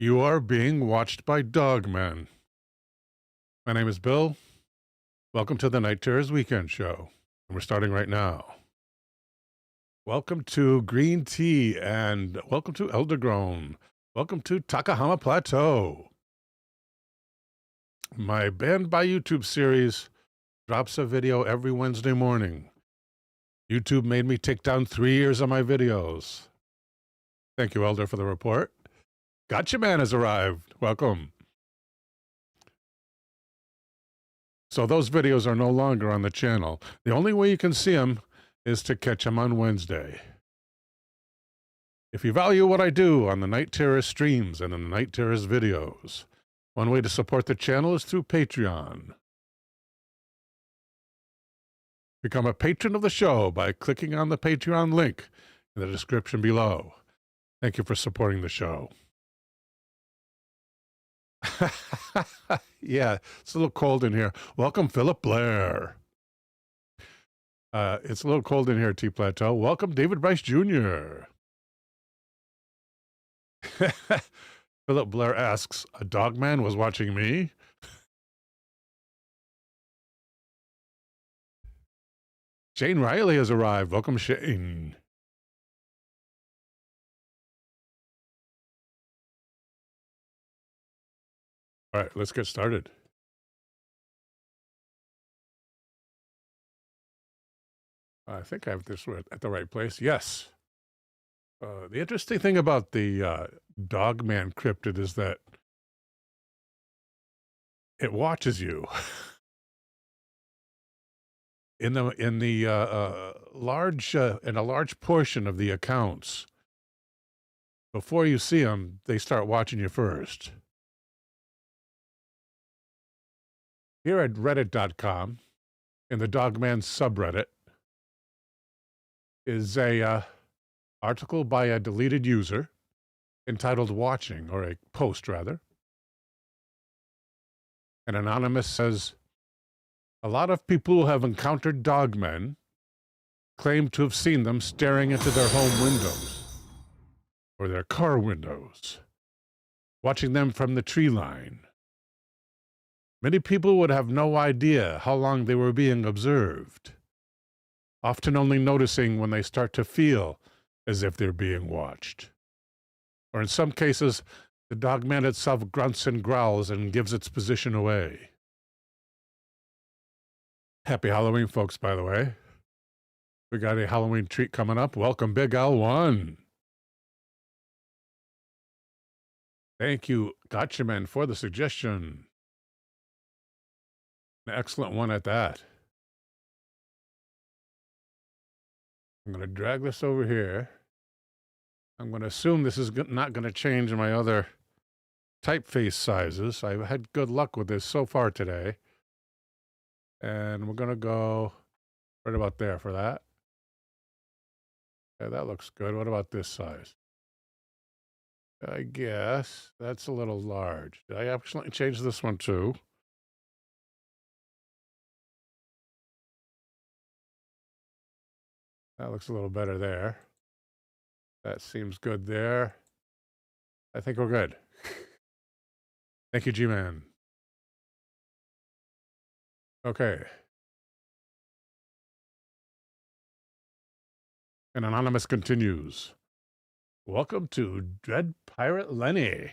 You are being watched by Dogman. My name is Bill. Welcome to the NightTerrors Weekend Show. And we're starting right now. Welcome to Green Tea and welcome to Eldergrown. Welcome to Takahama Plateau. My Banned by YouTube series drops a video every Wednesday morning. YouTube made me take down 3 years of my videos. Thank you, Elder, for the report. Gotcha Man has arrived. Welcome. So those videos are no longer on the channel. The only way you can see them is to catch them on Wednesday. If you value what I do on the Night Terrors streams and in the Night Terrors videos, one way to support the channel is through Patreon. Become a patron of the show by clicking on the Patreon link in the description below. Thank you for supporting the show. Yeah, it's a little cold in here. Welcome, Philip Blair. It's a little cold in here, T Plateau. Welcome, David Bryce Jr. Philip Blair asks, a Dogman was watching me? Shane Riley has arrived. Welcome, Shane. All right, let's get started. I think I have this at the right place. Yes. The interesting thing about the Dogman cryptid is that it watches you. in a large portion of the accounts, before you see them, they start watching you first. Here at reddit.com, in the Dogman subreddit, is a article by a deleted user entitled Watching, or a post rather. An anonymous says, a lot of people who have encountered dogmen claim to have seen them staring into their home windows or their car windows, watching them from the tree line. Many people would have no idea how long they were being observed, often only noticing when they start to feel as if they're being watched. Or in some cases, the dogman itself grunts and growls and gives its position away. Happy Halloween, folks, by the way. We got a Halloween treat coming up. Welcome, Big L1. Thank you, Gotcha Man, for the suggestion. An excellent one at that. I'm going to drag this over here. I'm going to assume this is not going to change my other typeface sizes. I've had good luck with this so far today. And we're going to go right about there for that. Yeah, that looks good. What about this size? I guess that's a little large. Did I actually change this one too? That looks a little better there. That seems good there. I think we're good. Thank you, G-Man. Okay. An anonymous continues. Welcome to Dread Pirate Lenny.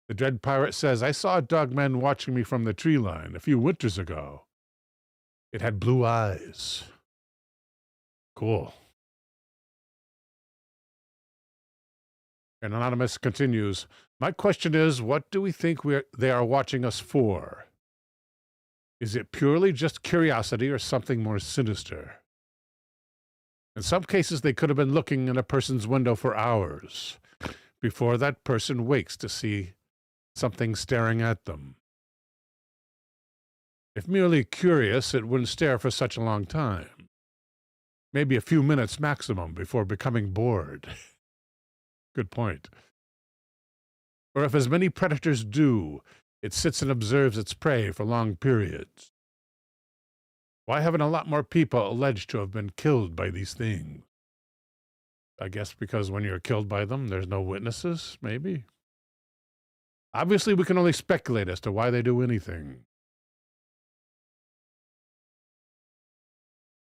The Dread Pirate says, I saw a dogman watching me from the tree line a few winters ago. It had blue eyes. Cool. And anonymous continues, my question is, what do we think they are watching us for? Is it purely just curiosity or something more sinister? In some cases, they could have been looking in a person's window for hours before that person wakes to see something staring at them. If merely curious, it wouldn't stare for such a long time. Maybe a few minutes maximum before becoming bored. Good point. Or if, as many predators do, it sits and observes its prey for long periods. Why haven't a lot more people alleged to have been killed by these things? I guess because when you're killed by them, there's no witnesses, maybe? Obviously, we can only speculate as to why they do anything.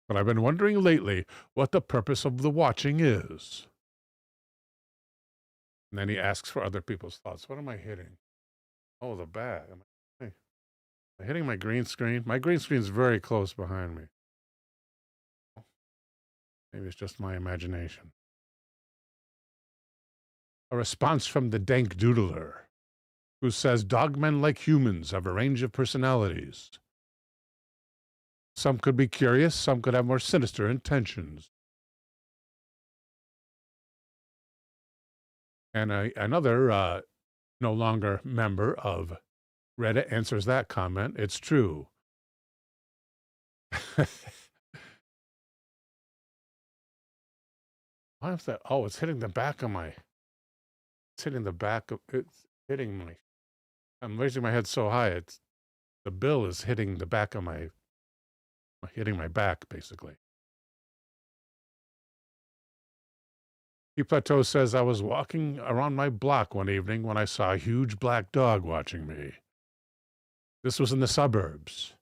But I've been wondering lately what the purpose of the watching is. And then he asks for other people's thoughts. What am I hitting? Oh, the bat. Am I hitting my green screen? My green screen is very close behind me. Maybe it's just my imagination. A response from the Dank Doodler, who says dogmen, like humans, have a range of personalities. Some could be curious, some could have more sinister intentions. And another no longer member of Reddit answers that comment. It's true. Why is that? Oh, it's hitting the back of my... It's hitting the back of... It's hitting my... I'm raising my head so high, it's... The bill is hitting the back of my... Hitting my back, basically. Plateau says, I was walking around my block one evening when I saw a huge black dog watching me. This was in the suburbs.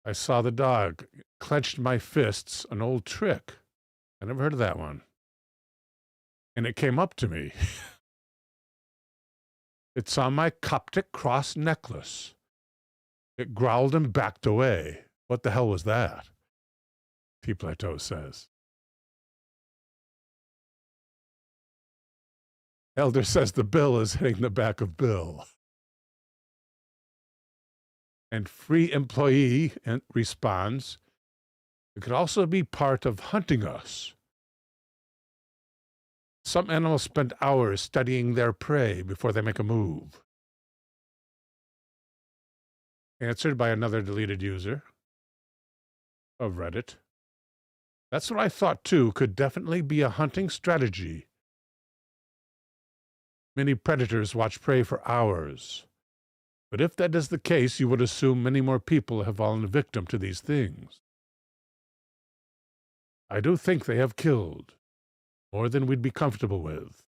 I saw the dog, clenched my fists, an old trick. I never heard of that one. And it came up to me. It saw my Coptic cross necklace. It growled and backed away. What the hell was that? Plateau says. Elder says the bill is hitting the back of Bill. And Free Employee responds, it could also be part of hunting us. Some animals spend hours studying their prey before they make a move. Answered by another deleted user of Reddit. That's what I thought too, could definitely be a hunting strategy. Many predators watch prey for hours. But if that is the case, you would assume many more people have fallen victim to these things. I do think they have killed more than we'd be comfortable with.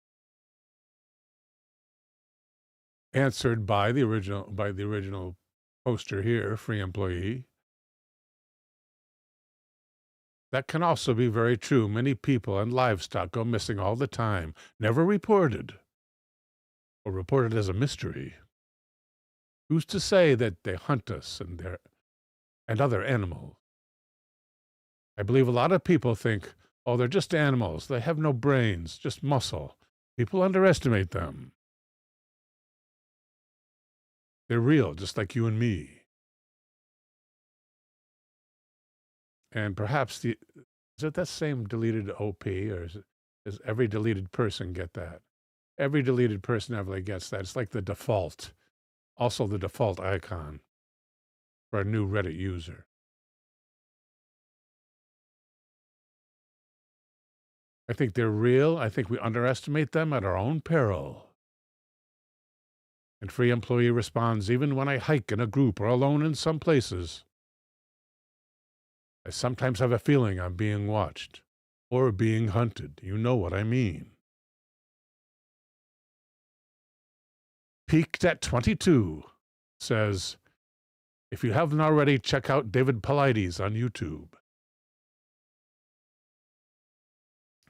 Answered by the original poster here, Free Employee. That can also be very true. Many people and livestock go missing all the time, never reported, or reported as a mystery. Who's to say that they hunt us and other animals? I believe a lot of people think, oh, they're just animals. They have no brains, just muscle. People underestimate them. They're real, just like you and me. And perhaps is it that same deleted OP, or does every deleted person get that? Every deleted person ever gets that. It's like the default. Also the default icon for a new Reddit user. I think they're real. I think we underestimate them at our own peril. And Free Employee responds, even when I hike in a group or alone in some places, I sometimes have a feeling I'm being watched or being hunted. You know what I mean. Peaked at 22 says, if you haven't already, check out David Paulides on YouTube.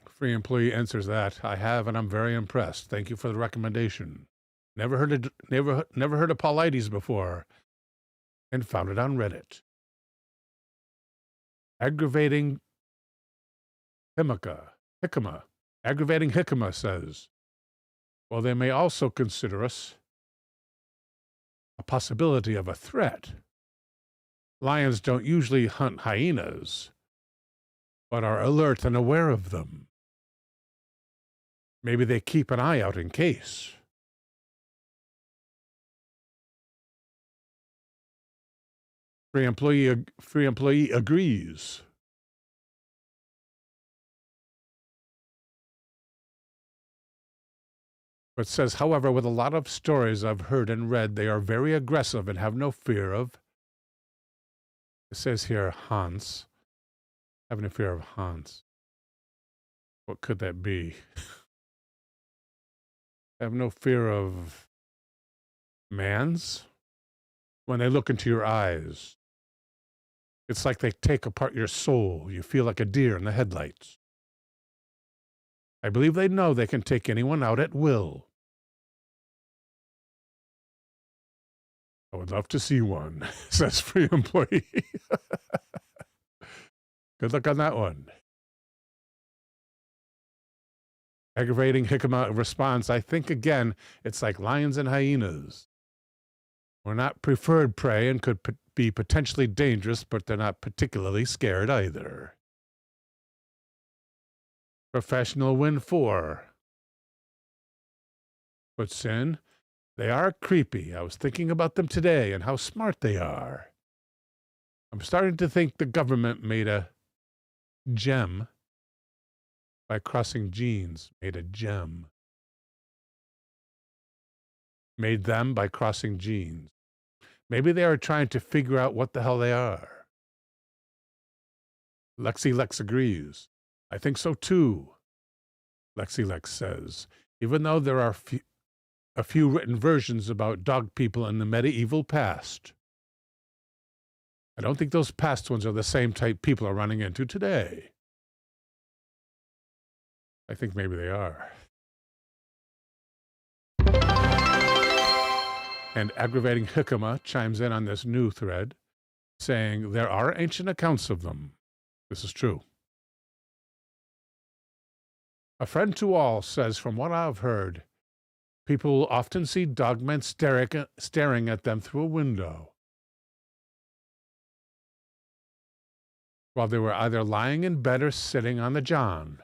Free Employee answers that, I have, and I'm very impressed. Thank you for the recommendation. Never heard of Paulides before, and found it on Reddit. Aggravating Hickama says, well, they may also consider us a possibility of a threat. Lions don't usually hunt hyenas, but are alert and aware of them. Maybe they keep an eye out in case. Free employee agrees. But says, however, with a lot of stories I've heard and read, they are very aggressive and have no fear of, it says here, Hans. Have no fear of Hans. What could that be? Have no fear of man's? When they look into your eyes, it's like they take apart your soul. You feel like a deer in the headlights. I believe they know they can take anyone out at will. I would love to see one, says free employee. Good luck on that one. Aggravating jicama response. I think, again, it's like lions and hyenas. We're not preferred prey and could be potentially dangerous, but they're not particularly scared either. Professional win 4. Puts in, they are creepy. I was thinking about them today and how smart they are. I'm starting to think the government made a gem by crossing genes. Made a gem. Made them by crossing genes. Maybe they are trying to figure out what the hell they are. Lex agrees. I think so too. Lex says, even though there are a few written versions about dog people in the medieval past, I don't think those past ones are the same type people are running into today. I think maybe they are. And aggravating jicama chimes in on this new thread, saying there are ancient accounts of them. This is true. A friend to all says, from what I've heard, people often see dogmen staring at them through a window, while they were either lying in bed or sitting on the john.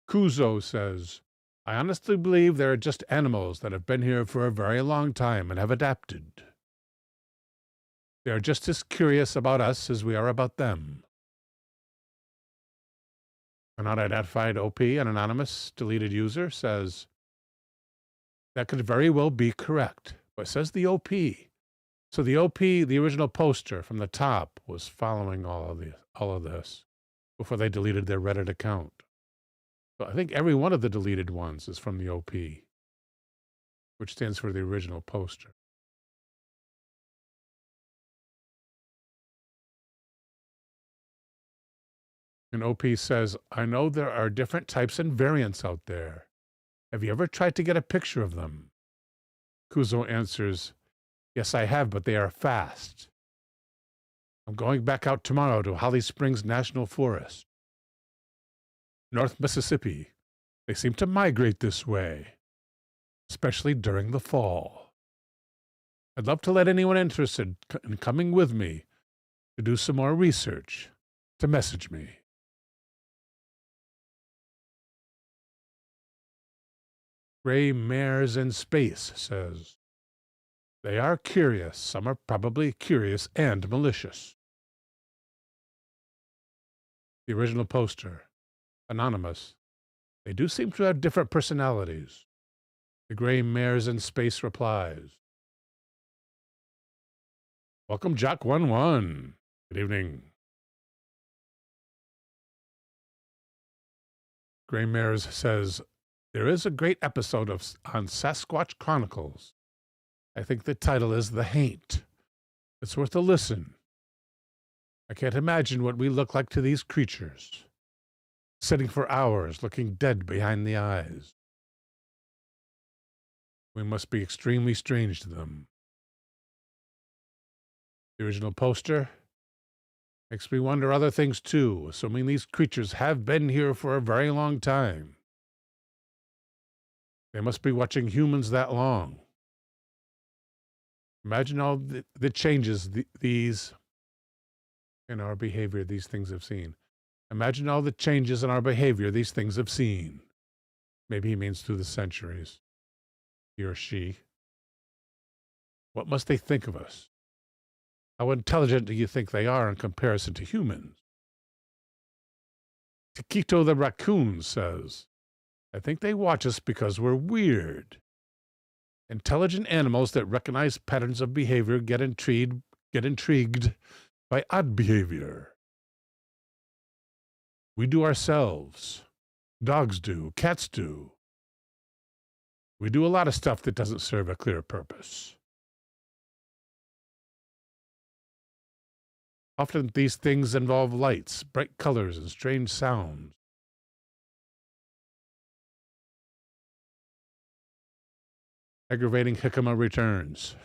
Kuzo says, I honestly believe they are just animals that have been here for a very long time and have adapted. They are just as curious about us as we are about them. An unidentified OP, an anonymous deleted user, says, that could very well be correct, but says the OP. So the OP, the original poster from the top, was following all of this before they deleted their Reddit account. So I think every one of the deleted ones is from the OP, which stands for the original poster. And OP says, I know there are different types and variants out there. Have you ever tried to get a picture of them? Kuzo answers, yes, I have, but they are fast. I'm going back out tomorrow to Holly Springs National Forest. North Mississippi. They seem to migrate this way, especially during the fall. I'd love to let anyone interested in coming with me to do some more research to message me. Gray Mares in Space says, they are curious. Some are probably curious and malicious. The original poster. Anonymous. They do seem to have different personalities. The Gray Mares in Space replies. Welcome, Jock11. Good evening. Gray Mares says, there is a great episode on Sasquatch Chronicles. I think the title is The Haint. It's worth a listen. I can't imagine what we look like to these creatures. Sitting for hours, looking dead behind the eyes. We must be extremely strange to them. The original poster makes me wonder other things too, assuming these creatures have been here for a very long time. They must be watching humans that long. Imagine all the changes these in our behavior these things have seen. Imagine all the changes in our behavior these things have seen. Maybe he means through the centuries. He or she. What must they think of us? How intelligent do you think they are in comparison to humans? Taquito the raccoon says, I think they watch us because we're weird. Intelligent animals that recognize patterns of behavior get intrigued by odd behavior. We do ourselves. Dogs do. Cats do. We do a lot of stuff that doesn't serve a clear purpose. Often these things involve lights, bright colors, and strange sounds. Aggravating jicama returns.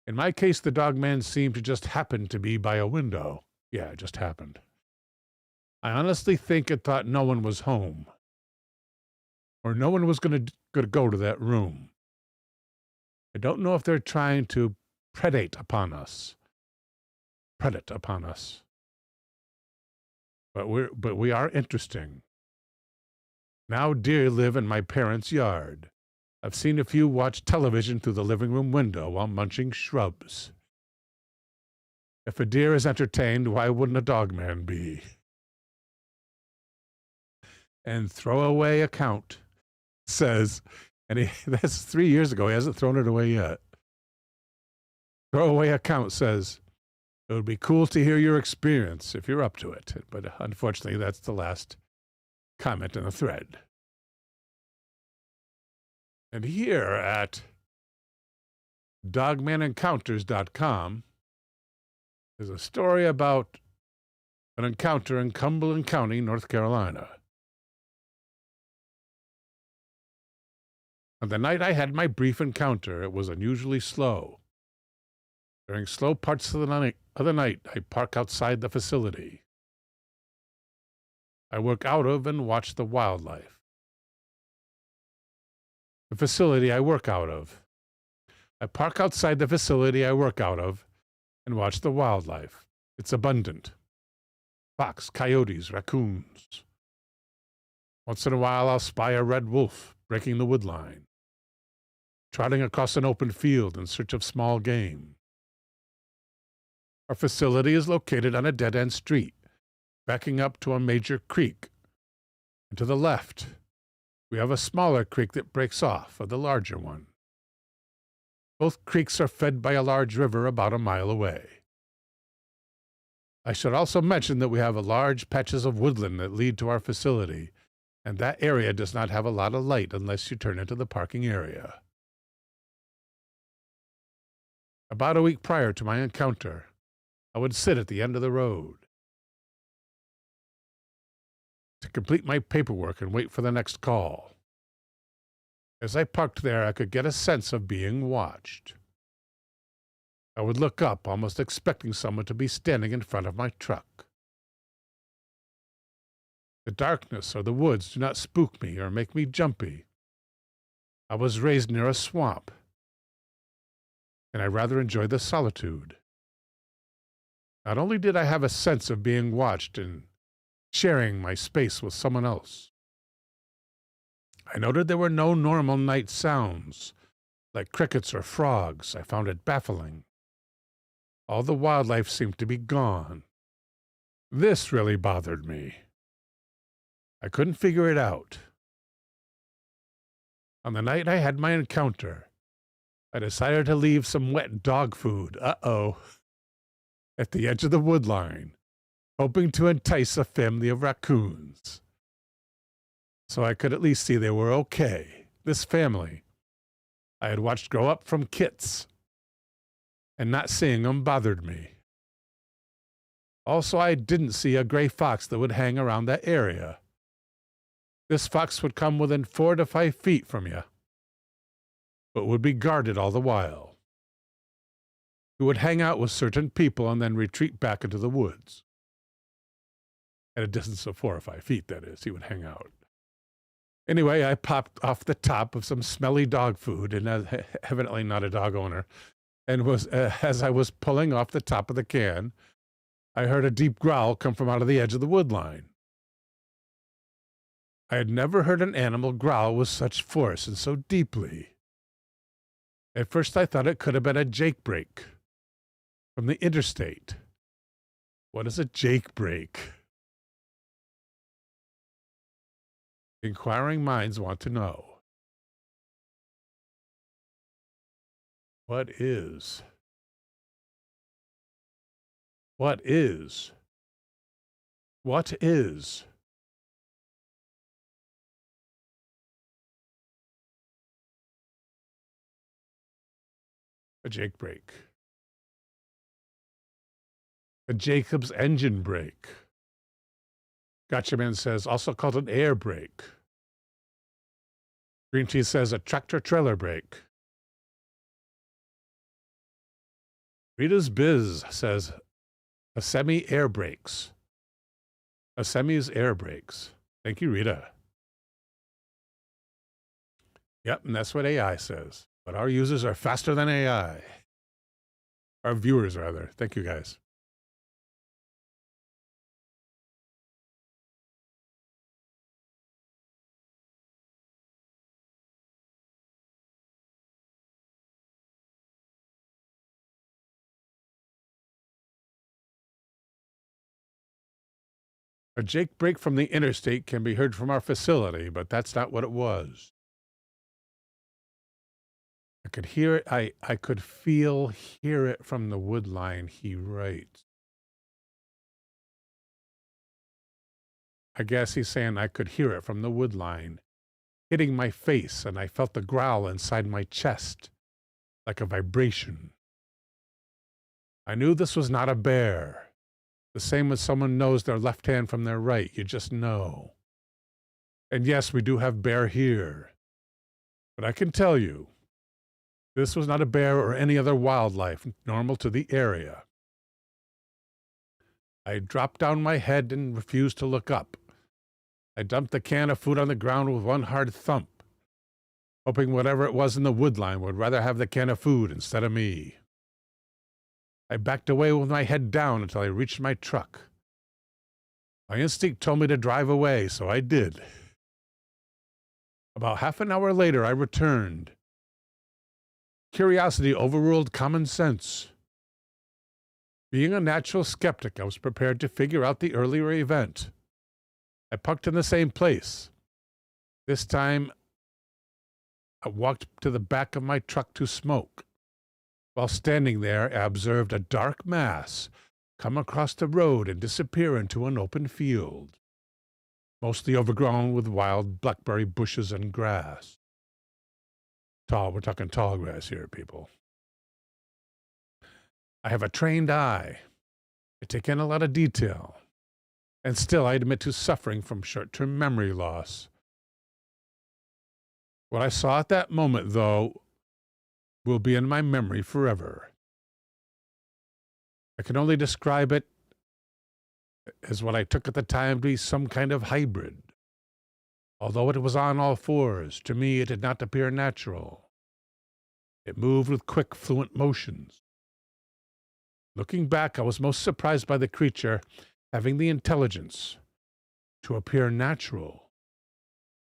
In my case, the dogman seemed to just happen to be by a window. Yeah, it just happened. I honestly think it thought no one was home. Or no one was going to go to that room. I don't know if they're trying to predate upon us. But we are interesting. Now deer live in my parents' yard. I've seen a few watch television through the living room window while munching shrubs. If a deer is entertained, why wouldn't a dogman be? And throwaway account says, and that's 3 years ago, he hasn't thrown it away yet. Throwaway account says, it would be cool to hear your experience if you're up to it. But unfortunately, that's the last comment in the thread. And here at dogmanencounters.com is a story about an encounter in Cumberland County, North Carolina. On the night I had my brief encounter, it was unusually slow. During slow parts of the night, I park outside the facility. I work out of and watch the wildlife. The facility I work out of. I park outside the facility I work out of and watch the wildlife. It's abundant. Fox, coyotes, raccoons. Once in a while, I'll spy a red wolf breaking the woodline, trotting across an open field in search of small game. Our facility is located on a dead-end street, backing up to a major creek. And to the left, we have a smaller creek that breaks off of the larger one. Both creeks are fed by a large river about a mile away. I should also mention that we have large patches of woodland that lead to our facility, and that area does not have a lot of light unless you turn into the parking area. About a week prior to my encounter, I would sit at the end of the road to complete my paperwork and wait for the next call. As I parked there, I could get a sense of being watched. I would look up, almost expecting someone to be standing in front of my truck. The darkness or the woods do not spook me or make me jumpy. I was raised near a swamp, and I rather enjoy the solitude. Not only did I have a sense of being watched and sharing my space with someone else, I noted there were no normal night sounds, like crickets or frogs. I found it baffling. All the wildlife seemed to be gone. This really bothered me. I couldn't figure it out. On the night I had my encounter, I decided to leave some wet dog food, at the edge of the woodline, hoping to entice a family of raccoons. So I could at least see they were okay. This family I had watched grow up from kits, and not seeing them bothered me. Also, I didn't see a gray fox that would hang around that area. This fox would come within 4 to 5 feet from you, but would be guarded all the while. He would hang out with certain people and then retreat back into the woods. At a distance of 4 or 5 feet, that is, he would hang out. Anyway, I popped off the top of some smelly dog food, and evidently not a dog owner, and as I was pulling off the top of the can, I heard a deep growl come from out of the edge of the woodline. I had never heard an animal growl with such force and so deeply. At first I thought it could have been a jakebreak from the interstate. What is a jakebreak? Inquiring minds want to know. What is What is? What is? A Jake brake. A Jacob's engine brake. Gotcha Man says, also called an air brake. Green Tea says, a tractor-trailer brake. Rita's Biz says, a semi-air brakes. A semi's air brakes. Thank you, Rita. Yep, and that's what AI says. But our users are faster than AI. Our viewers, rather. Thank you, guys. A Jake brake from the interstate can be heard from our facility, but that's not what it was. I could hear it. I could hear it from the wood line, he writes. I guess he's saying I could hear it from the wood line, hitting my face, and I felt the growl inside my chest, like a vibration. I knew this was not a bear. The same as someone knows their left hand from their right. You just know. And yes, we do have bear here. But I can tell you, this was not a bear or any other wildlife normal to the area. I dropped down my head and refused to look up. I dumped the can of food on the ground with one hard thump, hoping whatever it was in the woodline would rather have the can of food instead of me. I backed away with my head down until I reached my truck. My instinct told me to drive away, so I did. About half an hour later, I returned. Curiosity overruled common sense. Being a natural skeptic, I was prepared to figure out the earlier event. I parked in the same place. This time, I walked to the back of my truck to smoke. While standing there, I observed a dark mass come across the road and disappear into an open field, mostly overgrown with wild blackberry bushes and grass. We're talking tall grass here, people. I have a trained eye. I take in a lot of detail. And still, I admit to suffering from short-term memory loss. What I saw at that moment, though, will be in my memory forever. I can only describe it as what I took at the time to be some kind of hybrid. Although it was on all fours, to me it did not appear natural. It moved with quick, fluent motions. Looking back, I was most surprised by the creature having the intelligence to appear natural.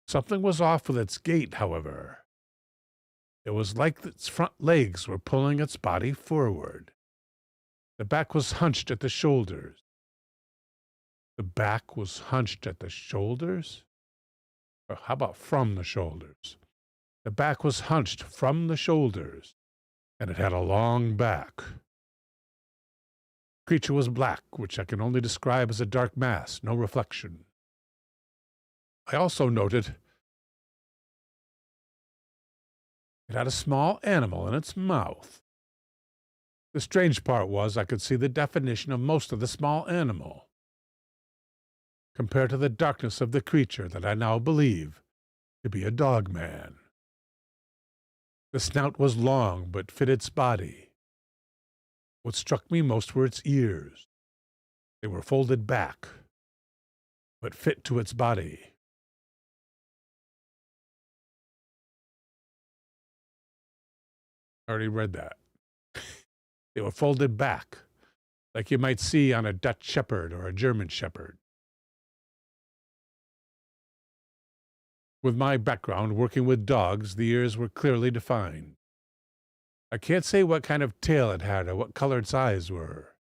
Something was off with its gait, however. It was like its front legs were pulling its body forward. The back was hunched at the shoulders. The back was hunched at the shoulders? Or how about from the shoulders? The back was hunched from the shoulders, and it had a long back. The creature was black, which I can only describe as a dark mass, no reflection. I also noted it had a small animal in its mouth. The strange part was I could see the definition of most of the small animal, compared to the darkness of the creature that I now believe to be a dogman. The snout was long, but fit its body. What struck me most were its ears. They were folded back, but fit to its body. I already read that. They were folded back, like you might see on a Dutch shepherd or a German shepherd. With my background working with dogs, the ears were clearly defined. I can't say what kind of tail it had or what color its eyes were.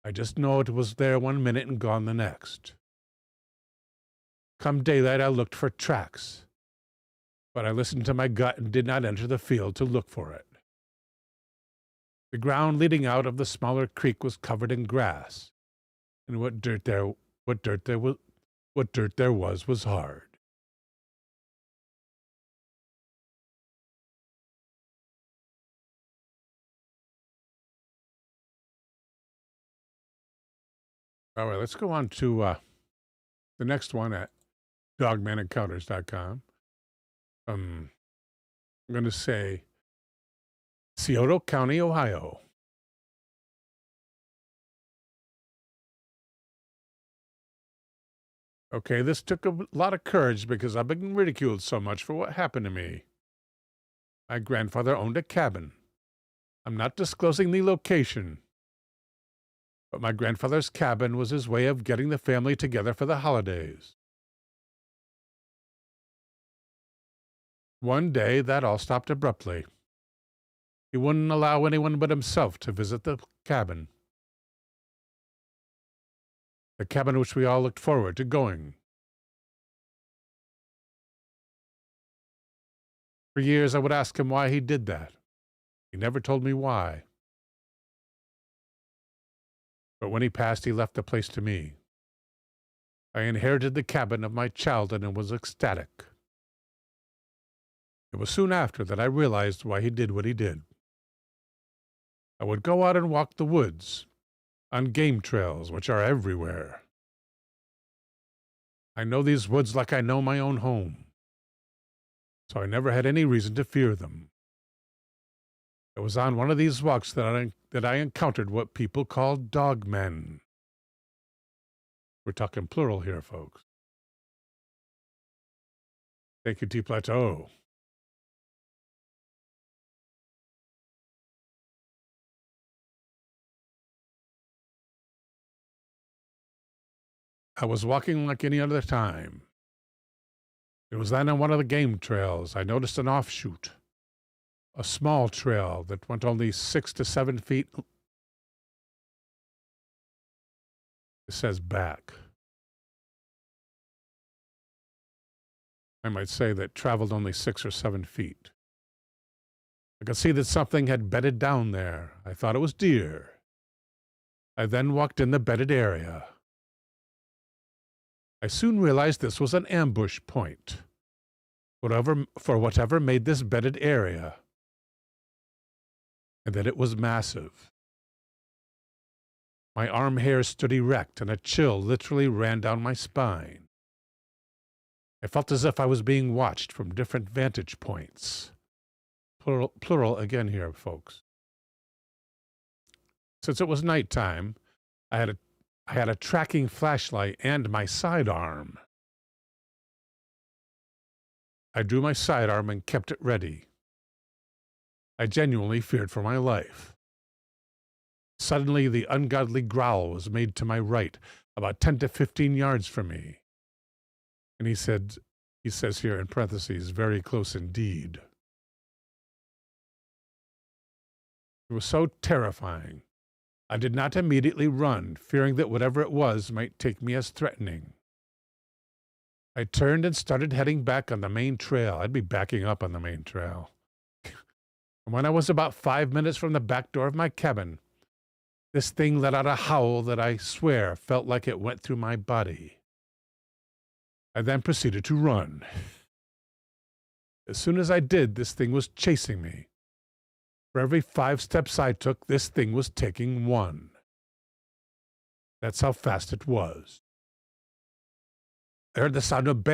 I just know it was there one minute and gone the next. Come daylight, I looked for tracks, but I listened to my gut and did not enter the field to look for it. The ground leading out of the smaller creek was covered in grass, and what dirt there was hard. All right, let's go on to the next one at dogmanencounters.com. I'm going to say Scioto County, Ohio. Okay, this took a lot of courage because I've been ridiculed so much for what happened to me. My grandfather owned a cabin. I'm not disclosing the location, but my grandfather's cabin was his way of getting the family together for the holidays. One day, that all stopped abruptly. He wouldn't allow anyone but himself to visit the cabin which we all looked forward to going. For years, I would ask him why he did that. He never told me why. But when he passed, he left the place to me. I inherited the cabin of my childhood and was ecstatic. It was soon after that I realized why he did what he did. I would go out and walk the woods, on game trails, which are everywhere. I know these woods like I know my own home, so I never had any reason to fear them. It was on one of these walks that I encountered what people call dogmen. We're talking plural here, folks. Thank you, T. Plateau. I was walking like any other time. It was then on one of the game trails I noticed an offshoot. A small trail that went only 6 to 7 feet. It says back. I might say that traveled only 6 or 7 feet. I could see that something had bedded down there. I thought it was deer. I then walked in the bedded area. I soon realized this was an ambush point, for whatever made this bedded area, and that it was massive. My arm hairs stood erect, and a chill literally ran down my spine. I felt as if I was being watched from different vantage points. Plural again here, folks. Since it was nighttime, I had a tracking flashlight and my sidearm. I drew my sidearm and kept it ready. I genuinely feared for my life. Suddenly, the ungodly growl was made to my right, about 10 to 15 yards from me. And he says here in parentheses, very close indeed. It was so terrifying. I did not immediately run, fearing that whatever it was might take me as threatening. I turned and started heading back on the main trail. I'd be backing up on the main trail. And when I was about 5 minutes from the back door of my cabin, this thing let out a howl that I swear felt like it went through my body. I then proceeded to run. As soon as I did, this thing was chasing me. For every 5 steps I took, this thing was taking 1. That's how fast it was. I heard the sound of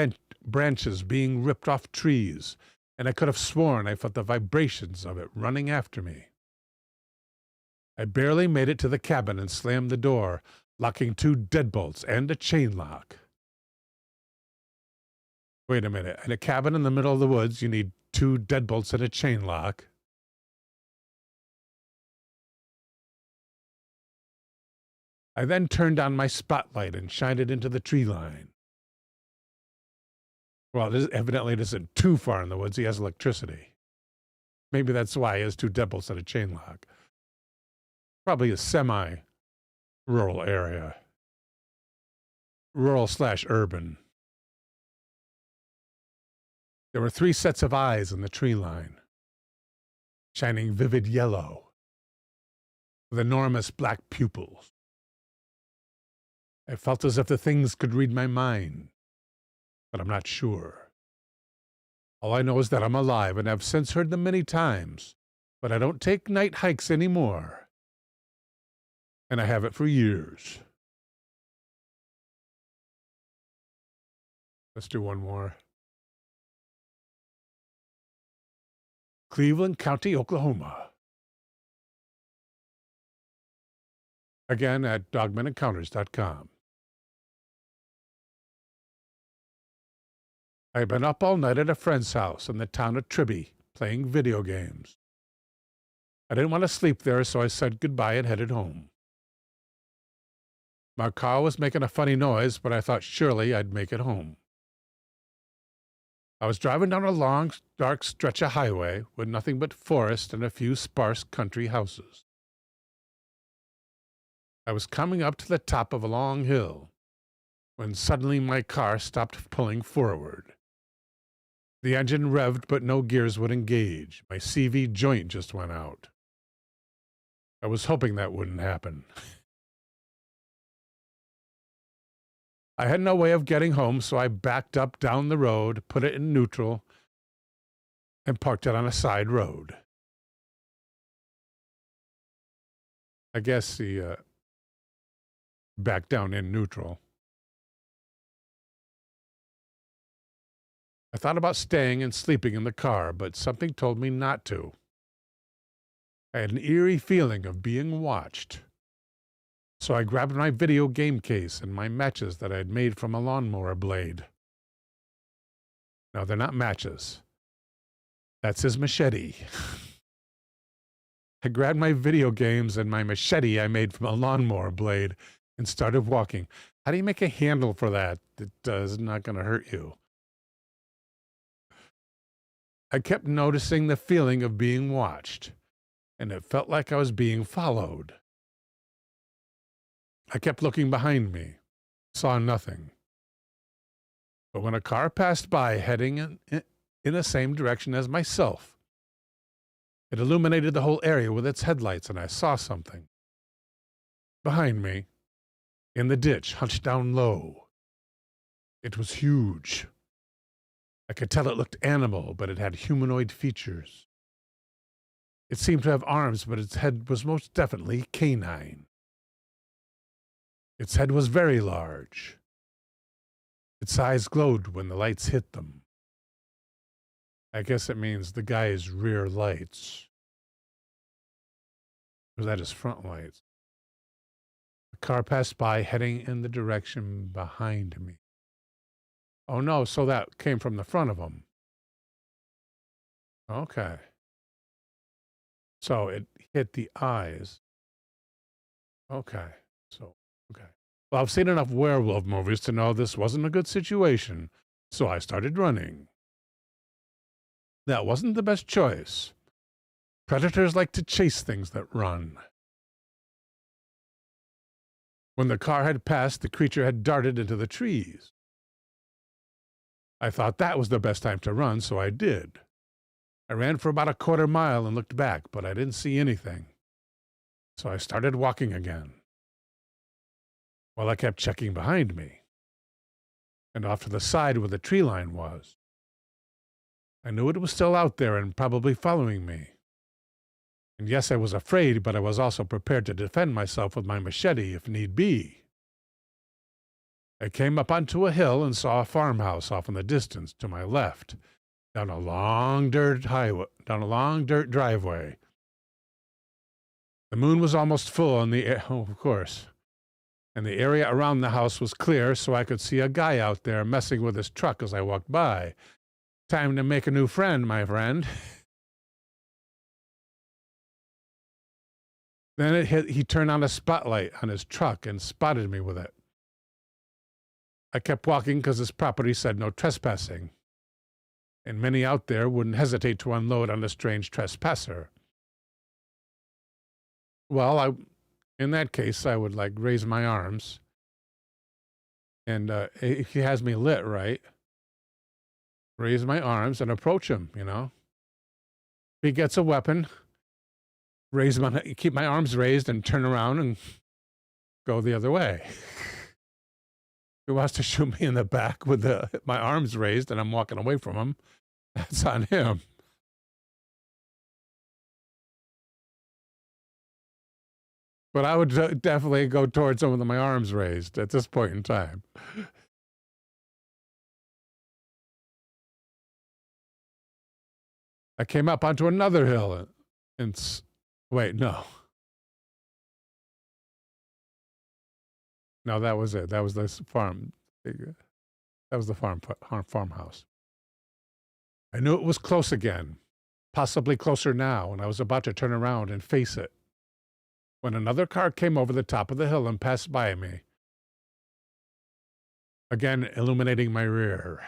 branches being ripped off trees, and I could have sworn I felt the vibrations of it running after me. I barely made it to the cabin and slammed the door, locking 2 deadbolts and a chain lock. Wait a minute. In a cabin in the middle of the woods, you need 2 deadbolts and a chain lock. I then turned on my spotlight and shined it into the tree line. Well, evidently it isn't too far in the woods. He has electricity. Maybe that's why he has 2 deadbolts and a chain lock. Probably a semi-rural area. Rural/urban. There were 3 sets of eyes in the tree line, shining vivid yellow. with enormous black pupils. I felt as if the things could read my mind, but I'm not sure. All I know is that I'm alive, and I've since heard them many times, but I don't take night hikes anymore. And I haven't for years. Let's do one more. Cleveland County, Oklahoma. Again at dogmenencounters.com. I've been up all night at a friend's house in the town of Tribby, playing video games. I didn't want to sleep there, so I said goodbye and headed home. My car was making a funny noise, but I thought surely I'd make it home. I was driving down a long, dark stretch of highway with nothing but forest and a few sparse country houses. I was coming up to the top of a long hill when suddenly my car stopped pulling forward. The engine revved, but no gears would engage. My CV joint just went out. I was hoping that wouldn't happen. I had no way of getting home, so I backed up down the road, put it in neutral, and parked it on a side road. I guess he backed down in neutral. I thought about staying and sleeping in the car, but something told me not to. I had an eerie feeling of being watched. So I grabbed my video game case and my matches that I had made from a lawnmower blade. No, they're not matches. That's his machete. I grabbed my video games and my machete I made from a lawnmower blade and started walking. How do you make a handle for that that is not going to hurt you? I kept noticing the feeling of being watched, and it felt like I was being followed. I kept looking behind me, saw nothing. But when a car passed by heading in the same direction as myself, it illuminated the whole area with its headlights, and I saw something. Behind me, in the ditch, hunched down low. It was huge. I could tell it looked animal, but it had humanoid features. It seemed to have arms, but its head was most definitely canine. Its head was very large. Its eyes glowed when the lights hit them. I guess it means the guy's rear lights. Or was that his front lights? The car passed by, heading in the direction behind me. Oh no, so that came from the front of him. Okay. So it hit the eyes. Okay. Okay. Well, I've seen enough werewolf movies to know this wasn't a good situation, so I started running. That wasn't the best choice. Predators like to chase things that run. When the car had passed, the creature had darted into the trees. I thought that was the best time to run, so I did. I ran for about a quarter mile and looked back, but I didn't see anything. So I started walking again. While I kept checking behind me, and off to the side where the tree line was. I knew it was still out there and probably following me. And yes, I was afraid, but I was also prepared to defend myself with my machete if need be. I came up onto a hill and saw a farmhouse off in the distance to my left, down a long dirt driveway. The moon was almost full in the air, of course. And the area around the house was clear, so I could see a guy out there messing with his truck as I walked by. Time to make a new friend, my friend. Then he turned on a spotlight on his truck and spotted me with it. I kept walking because his property said no trespassing. And many out there wouldn't hesitate to unload on a strange trespasser. Well, in that case, I would raise my arms. And if he has me lit right, raise my arms and approach him, If he gets a weapon, keep my arms raised and turn around and go the other way. He wants to shoot me in the back with my arms raised and I'm walking away from him. That's on him. But I would definitely go towards him with my arms raised at this point in time. I came up onto another hill and wait, no. No, that was it. That was this farm. That was the farmhouse. I knew it was close again, possibly closer now, and I was about to turn around and face it, when another car came over the top of the hill and passed by me, again illuminating my rear.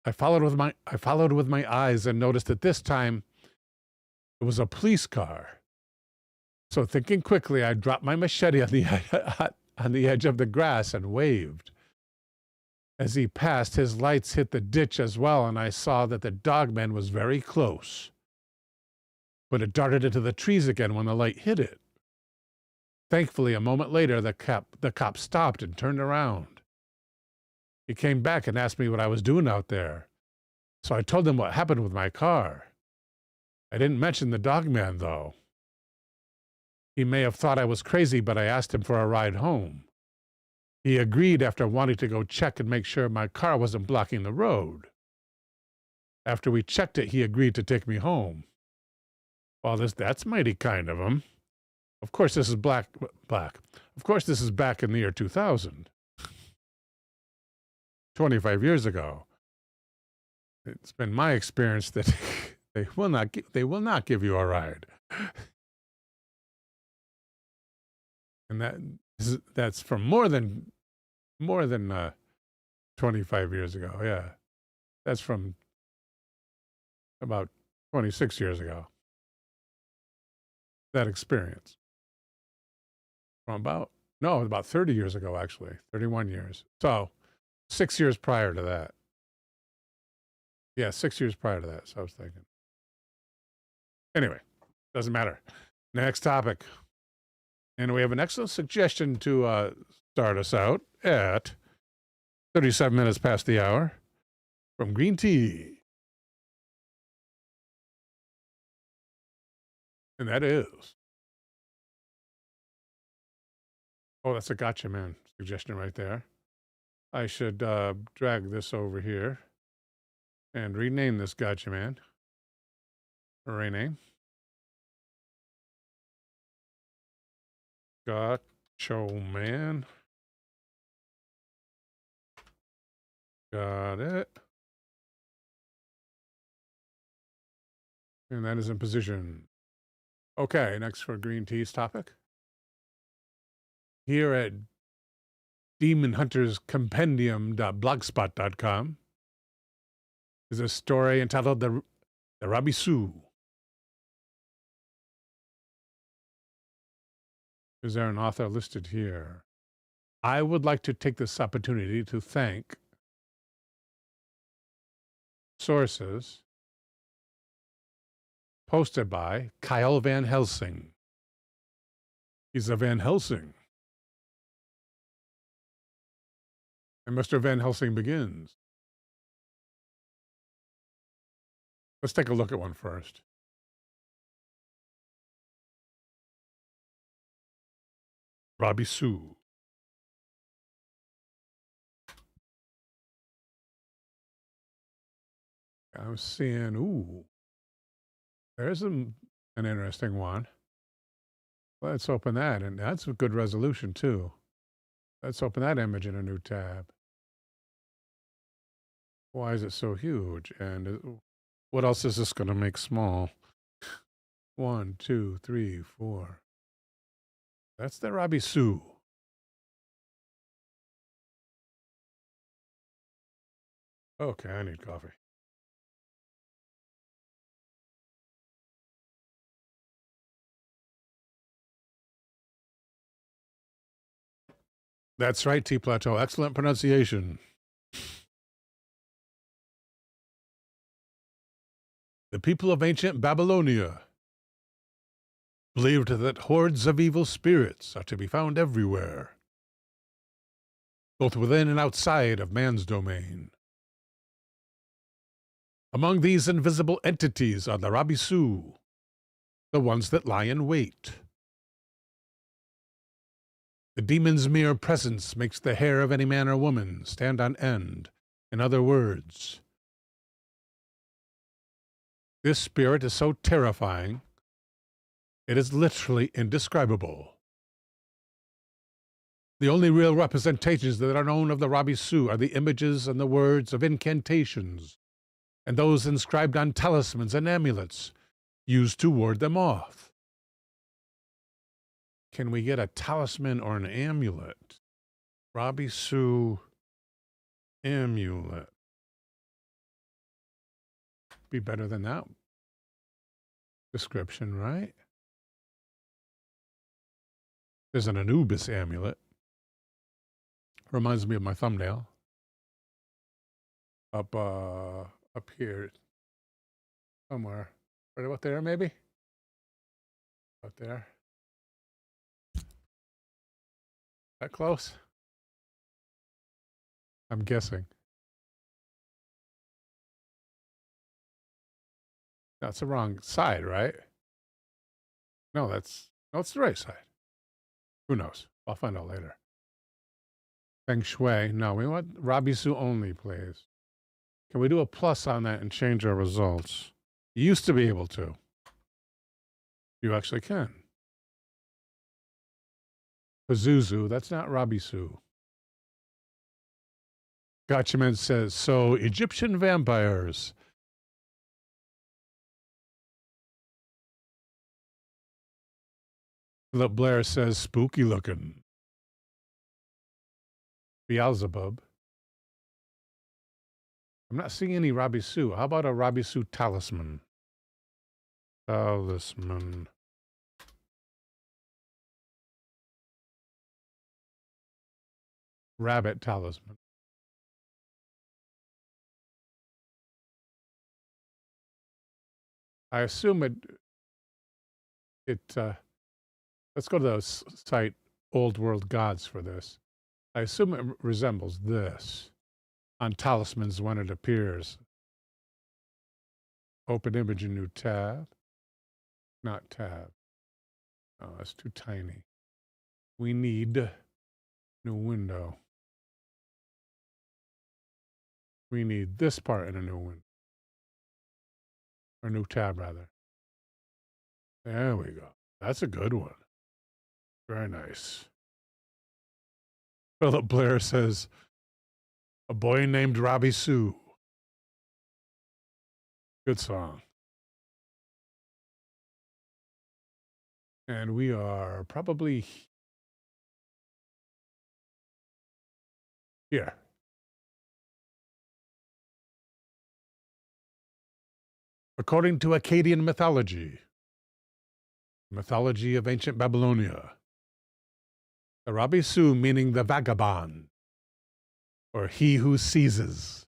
I followed with my eyes and noticed that this time it was a police car. So thinking quickly, I dropped my machete on the edge of the grass and waved. As he passed, his lights hit the ditch as well, and I saw that the Dogman was very close. But it darted into the trees again when the light hit it. Thankfully, a moment later, the cop stopped and turned around. He came back and asked me what I was doing out there. So I told him what happened with my car. I didn't mention the Dogman, though. He may have thought I was crazy, but I asked him for a ride home. He agreed after wanting to go check and make sure my car wasn't blocking the road. After we checked it, he agreed to take me home. Well, that's mighty kind of him. Of course, this is black. Of course, this is back in the year 2000. 25 years ago. It's been my experience that they will not give you a ride. And that's from more than 25 years ago. Yeah. That's from about 26 years ago. That experience. From about 30 years ago, actually. 31 years. So 6 years prior to that. Yeah, 6 years prior to that. So I was thinking. Anyway, doesn't matter. Next topic. And we have an excellent suggestion to start us out at 37 minutes past the hour from Green Tea. And that is. Oh, that's a gotcha man suggestion right there. I should drag this over here and rename this gotcha man. Rename. Gotcha man. Got it. And that is in position. Okay, next for Green Tea's topic. Here at demonhunterscompendium.blogspot.com is a story entitled The Rabisu. Is there an author listed here? I would like to take this opportunity to thank sources posted by Kyle Van Helsing. He's a Van Helsing. And Mr. Van Helsing begins. Let's take a look at one first. Rabisu. I'm seeing, ooh, there's an interesting one. Let's open that, and that's a good resolution too. Let's open that image in a new tab. Why is it so huge? And what else is this going to make small? 1, 2, 3, 4. That's the Rabisu. Okay, I need coffee. That's right, T Plateau. Excellent pronunciation. The people of ancient Babylonia believed that hordes of evil spirits are to be found everywhere, both within and outside of man's domain. Among these invisible entities are the Rabisu, the ones that lie in wait. The demon's mere presence makes the hair of any man or woman stand on end. In other words, this spirit is so terrifying, it is literally indescribable. The only real representations that are known of the Rabisu are the images and the words of incantations, and those inscribed on talismans and amulets used to ward them off. Can we get a talisman or an amulet? Rabisu amulet. Be better than that description, right? There's an Anubis amulet. Reminds me of my thumbnail. Up here. Somewhere. Right about there, maybe? Out there. That close? I'm guessing. That's the wrong side, right? No, it's the right side. Who knows? I'll find out later. Feng Shui. No, we want Rabisu only, please. Can we do a plus on that and change our results? You used to be able to. You actually can. Pazuzu, that's not Rabisu. Gotchaman says, so Egyptian vampires. Philip Blair says, spooky looking. Beelzebub. I'm not seeing any Rabisu. How about a Rabisu talisman? Talisman. Rabbit talisman. I assume let's go to the site Old World Gods for this. I assume it resembles this on talismans when it appears. Open image in new tab. Not tab. Oh, that's too tiny. We need new window. We need this part in a new window. Or new tab, rather. There we go. That's a good one. Very nice. Philip Blair says, a boy named Rabisu. Good song. And we are probably here. According to Akkadian mythology, mythology of ancient Babylonia, the Rabisu, meaning the vagabond, or he who seizes,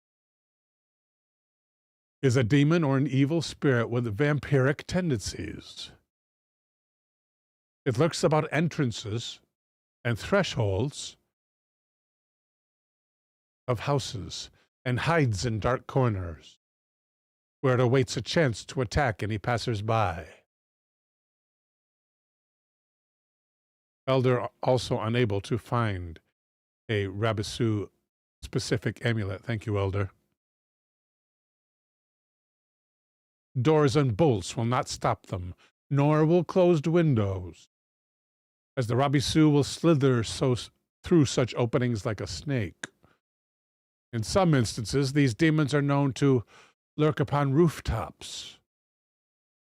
is a demon or an evil spirit with vampiric tendencies. It lurks about entrances and thresholds of houses and hides in dark corners, where it awaits a chance to attack any passers-by. Elder also unable to find a Rabisu specific amulet. Thank you, Elder. Doors and bolts will not stop them, nor will closed windows, as the Rabisu will slither through such openings like a snake. In some instances, these demons are known to lurk upon rooftops,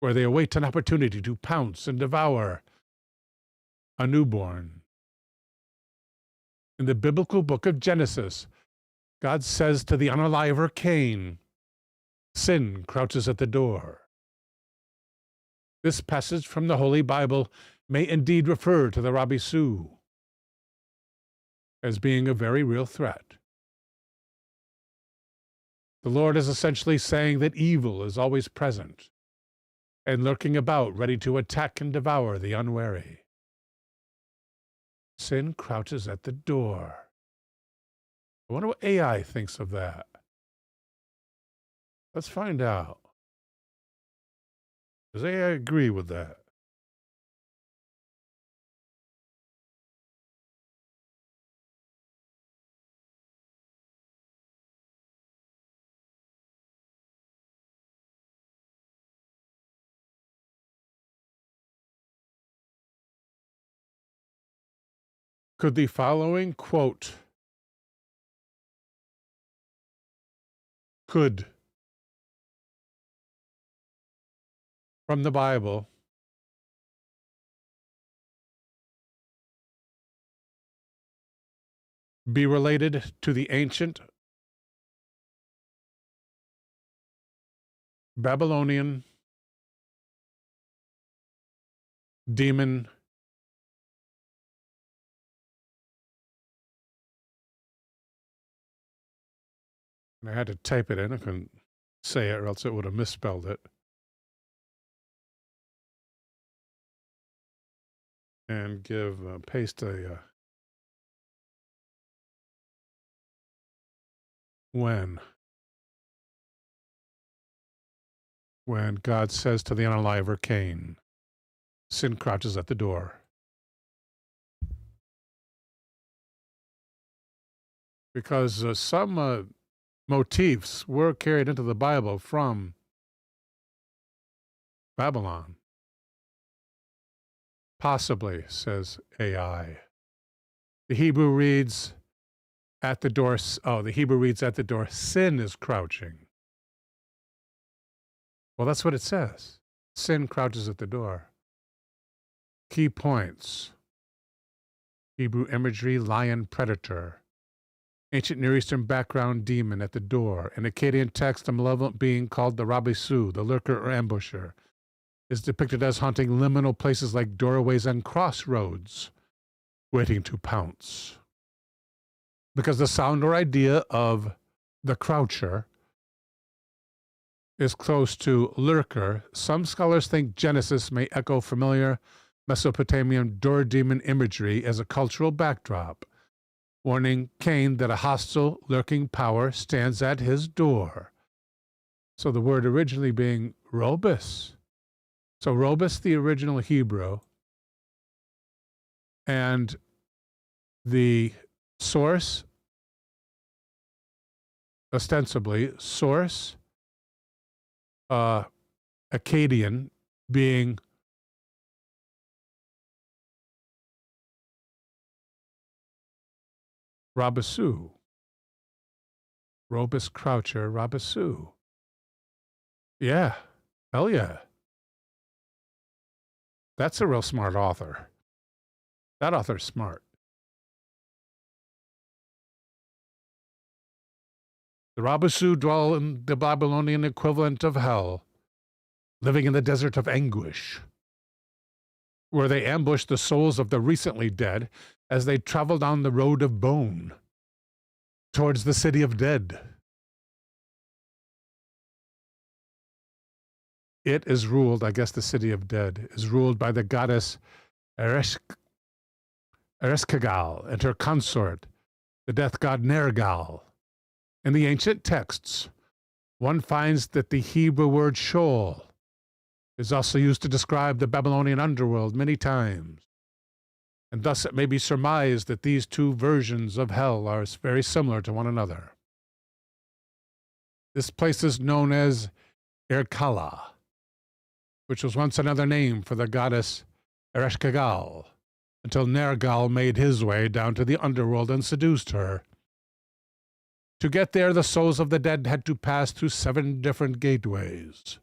where they await an opportunity to pounce and devour a newborn. In the biblical book of Genesis, God says to the unaliver Cain, sin crouches at the door. This passage from the Holy Bible may indeed refer to the Rabisu as being a very real threat. The Lord is essentially saying that evil is always present, and lurking about, ready to attack and devour the unwary. Sin crouches at the door. I wonder what AI thinks of that. Let's find out. Does AI agree with that? Could the following quote from the Bible be related to the ancient Babylonian demon and I had to type it in. I couldn't say it or else it would have misspelled it. And paste a when God says to the unaliver Cain, sin crouches at the door. Because some motifs were carried into the Bible from Babylon. Possibly, says AI. The Hebrew reads at the door. Oh, the Hebrew reads at the door, sin is crouching. Well, that's what it says. Sin crouches at the door. Key points. Hebrew imagery, lion predator. Ancient Near Eastern background demon at the door. In Akkadian text, a malevolent being called the Rabisu, the lurker or ambusher, is depicted as haunting liminal places like doorways and crossroads, waiting to pounce. Because the sound or idea of the croucher is close to lurker, some scholars think Genesis may echo familiar Mesopotamian door demon imagery as a cultural backdrop, warning Cain that a hostile, lurking power stands at his door. So the word originally being robus. So robus, the original Hebrew, and the source, ostensibly, source, Akkadian, being Rabisu. Robus Croucher, Rabisu. Yeah, hell yeah. That's a real smart author. That author's smart. The Rabisu dwell in the Babylonian equivalent of hell, living in the desert of anguish, where they ambush the souls of the recently dead as they travel down the road of bone towards the city of dead. It is ruled, I guess the city of dead, is ruled by the goddess Ereshkigal and her consort, the death god Nergal. In the ancient texts, one finds that the Hebrew word Sheol is also used to describe the Babylonian underworld many times, and thus it may be surmised that these two versions of hell are very similar to one another. This place is known as Erkala, which was once another name for the goddess Ereshkigal, until Nergal made his way down to the underworld and seduced her. To get there, the souls of the dead had to pass through 7 different gateways,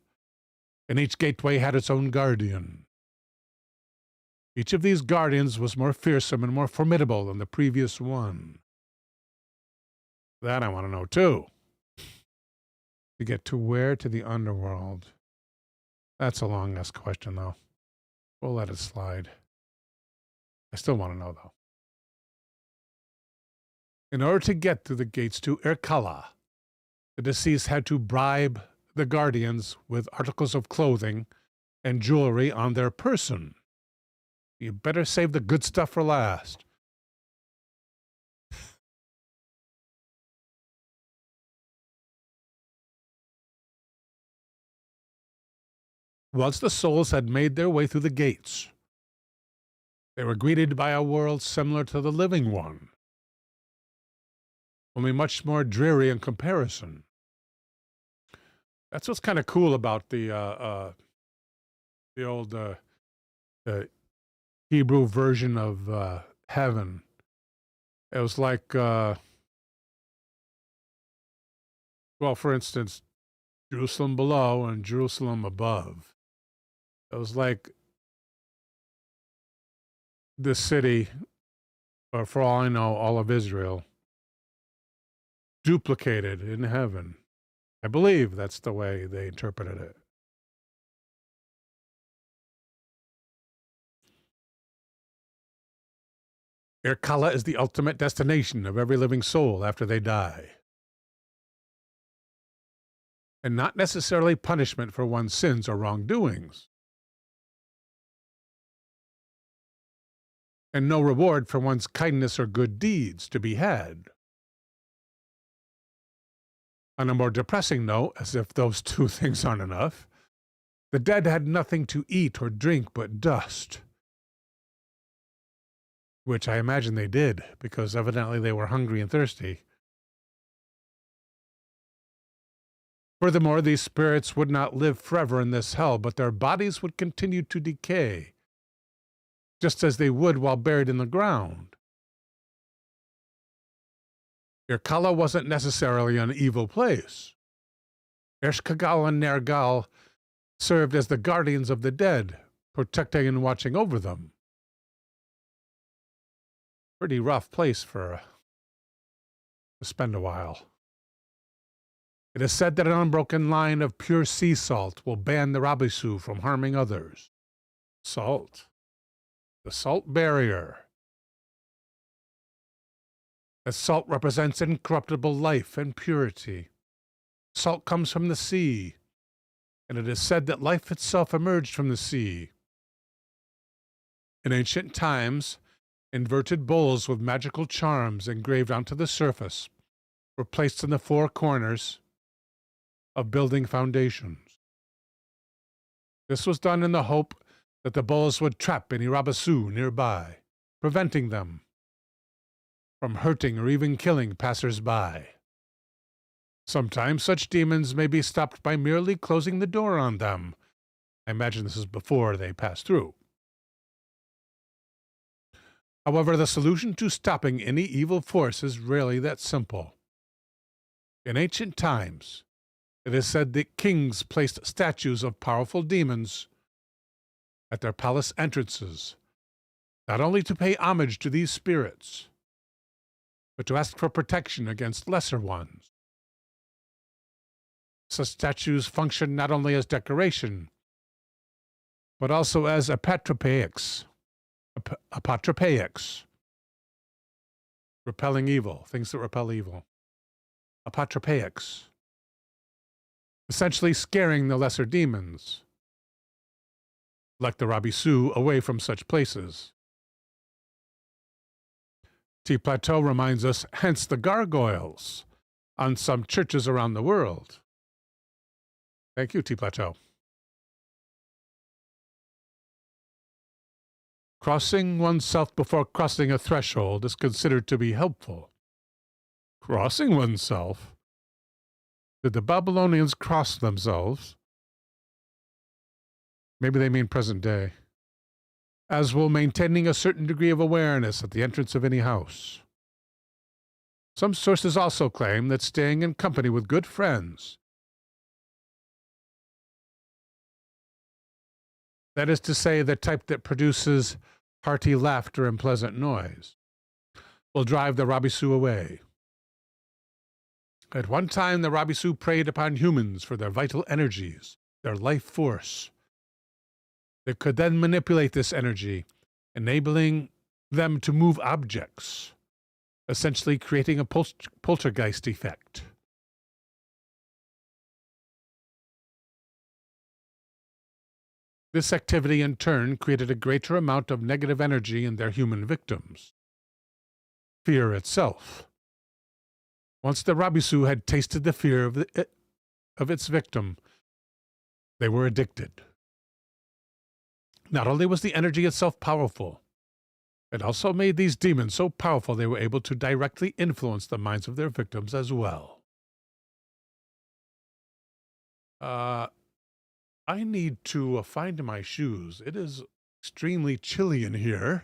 and each gateway had its own guardian. Each of these guardians was more fearsome and more formidable than the previous one. That I want to know, too. To get to where? To the underworld. That's a long-ass question, though. We'll let it slide. I still want to know, though. In order to get through the gates to Erkala, the deceased had to bribe the guardians with articles of clothing and jewelry on their person. You better save the good stuff for last. Once the souls had made their way through the gates, they were greeted by a world similar to the living one, only much more dreary in comparison. That's what's kind of cool about the old Hebrew version of heaven. It was like, well, for instance, Jerusalem below and Jerusalem above. It was like this city, or for all I know, all of Israel, duplicated in heaven. I believe that's the way they interpreted it. Irkalla is the ultimate destination of every living soul after they die, and not necessarily punishment for one's sins or wrongdoings, and no reward for one's kindness or good deeds to be had. On a more depressing note, as if those two things aren't enough, the dead had nothing to eat or drink but dust, which I imagine they did, because evidently they were hungry and thirsty. Furthermore, these spirits would not live forever in this hell, but their bodies would continue to decay, just as they would while buried in the ground. Irkalla wasn't necessarily an evil place. Ershkagal and Nergal served as the guardians of the dead, protecting and watching over them. Pretty rough place to spend a while. It is said that an unbroken line of pure sea salt will ban the Rabisu from harming others. Salt. The salt barrier. As salt represents incorruptible life and purity. Salt comes from the sea, and it is said that life itself emerged from the sea. In ancient times, inverted bowls with magical charms engraved onto the surface were placed in the four corners of building foundations. This was done in the hope that the bowls would trap any Rabisu nearby, preventing them from hurting or even killing passers-by. Sometimes such demons may be stopped by merely closing the door on them. I imagine this is before they pass through. However, the solution to stopping any evil force is rarely that simple. In ancient times, it is said that kings placed statues of powerful demons at their palace entrances, not only to pay homage to these spirits, but to ask for protection against lesser ones. Such statues function not only as decoration, but also as apotropaics, repelling evil, things that repel evil. Apotropaics, essentially scaring the lesser demons, like the Rabisu, away from such places. T. Plateau reminds us, hence the gargoyles on some churches around the world. Thank you, T. Plateau. Crossing oneself before crossing a threshold is considered to be helpful. Crossing oneself? Did the Babylonians cross themselves? Maybe they mean present day. As will maintaining a certain degree of awareness at the entrance of any house. Some sources also claim that staying in company with good friends, that is to say, the type that produces hearty laughter and pleasant noise, will drive the Rabisu away. At one time, the Rabisu preyed upon humans for their vital energies, their life force. They could then manipulate this energy, enabling them to move objects, essentially creating a poltergeist effect. This activity in turn created a greater amount of negative energy in their human victims. Fear itself. Once the Rabisu had tasted the fear of its victim, they were addicted. Not only was the energy itself powerful, it also made these demons so powerful they were able to directly influence the minds of their victims as well. I need to find my shoes. It is extremely chilly in here.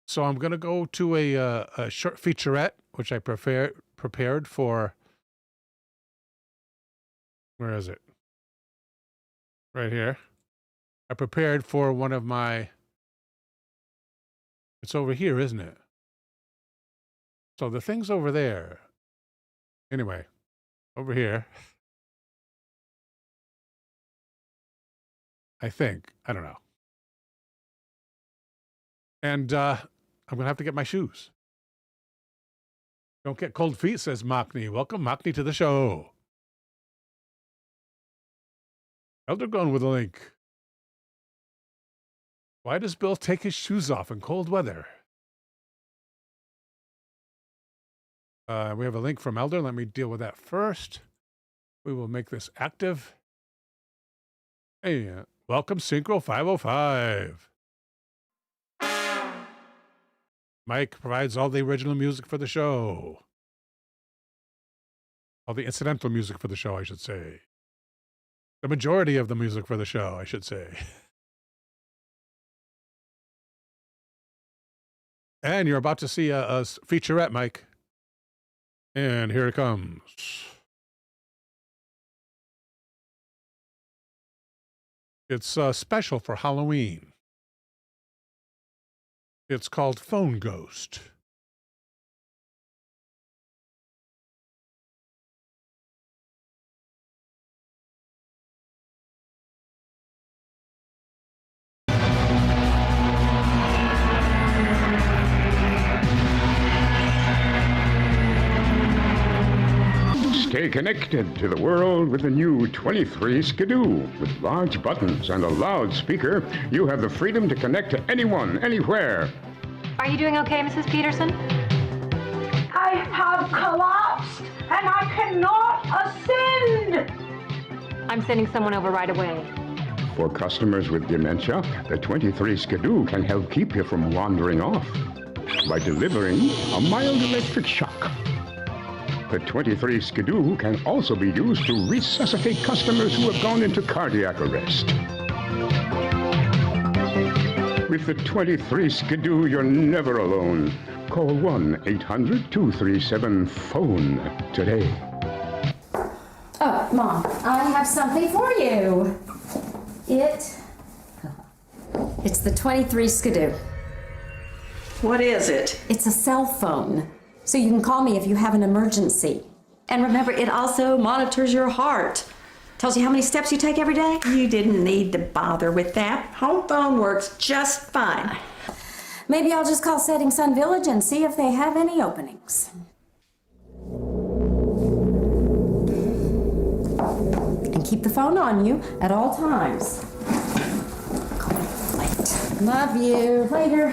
So I'm going to go to a short featurette, which I prepared for... Where is it? Right here. I prepared for one of my... It's over here, isn't it? So the thing's over there. Anyway, over here. I think. I don't know. And I'm going to have to get my shoes. Don't get cold feet, says Machni. Welcome, Machni, to the show. Elder Gone with a link. Why does Bill take his shoes off in cold weather? We have a link from Elder. Let me deal with that first. We will make this active. Hey, welcome, Synchro 505. Mike provides all the original music for the show. All the incidental music for the show, I should say. The majority of the music for the show, I should say. And you're about to see a featurette, Mike. And here it comes. It's special for Halloween. It's called Phone Ghost. Stay connected to the world with the new 23 Skidoo. With large buttons and a loudspeaker, you have the freedom to connect to anyone, anywhere. Are you doing okay, Mrs. Peterson? I have collapsed and I cannot ascend. I'm sending someone over right away. For customers with dementia, the 23 Skidoo can help keep you from wandering off by delivering a mild electric shock. The 23 Skidoo can also be used to resuscitate customers who have gone into cardiac arrest. With the 23 Skidoo, you're never alone. Call 1-800-237-PHONE today. Oh, Mom, I have something for you. It's the 23 Skidoo. What is it? It's a cell phone, so you can call me if you have an emergency. And remember, it also monitors your heart. Tells you how many steps you take every day. You didn't need to bother with that. Home phone works just fine. Maybe I'll just call Setting Sun Village and see if they have any openings. And keep the phone on you at all times. Love you. Later.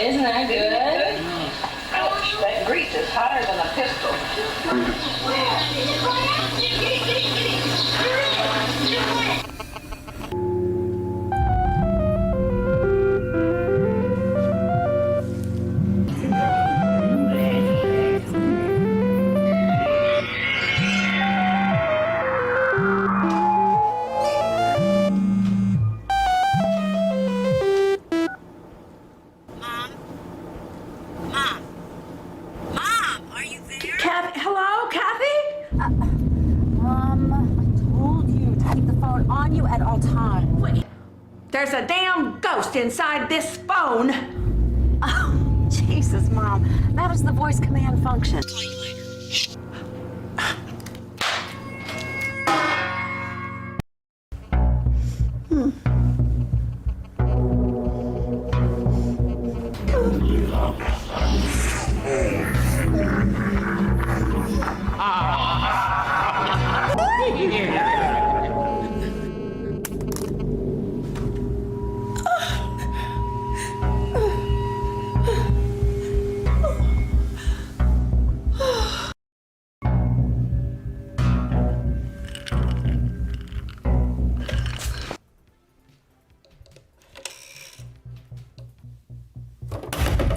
Isn't that good? Ouch, that grease is hotter than a pistol. Mom, I told you to keep the phone on you at all times. There's a damn ghost ghost inside this phone. Oh, Jesus, Mom. That is the voice command function.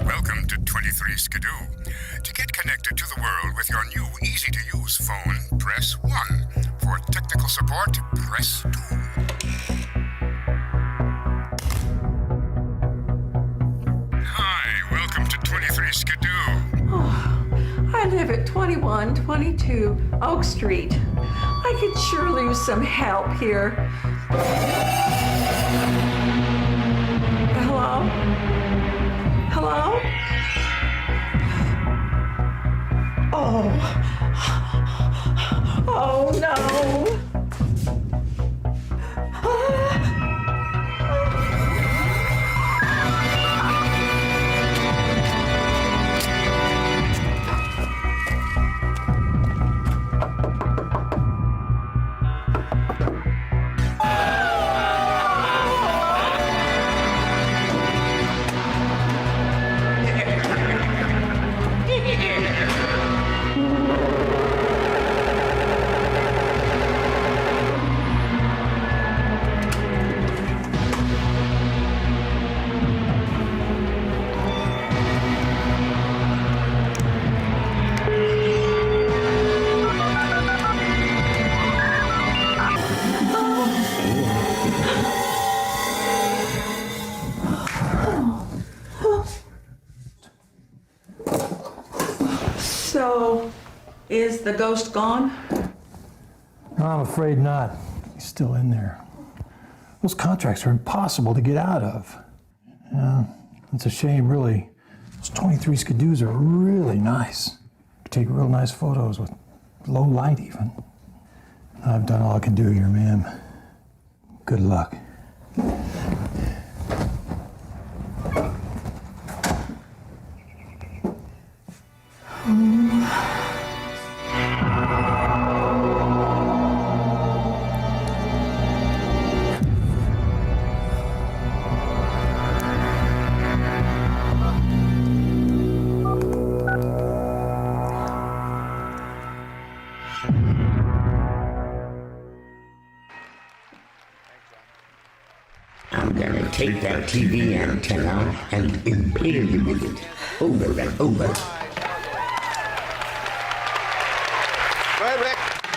Welcome to 23 Skidoo. To get connected to the world with your new easy-to-use phone, press 1. For technical support, press 2. Hi, welcome to 23 Skidoo. I live at 2122 Oak Street. I could sure use some help here. Hello? Hello? Oh. Oh no. So, is the ghost gone? No, I'm afraid not. He's still in there. Those contracts are impossible to get out of. Yeah, it's a shame, really. Those 23 Skidoos are really nice. Take real nice photos with low light, even. I've done all I can do here, ma'am. Good luck. I'm gonna take that TV antenna and impale you with it, over and over.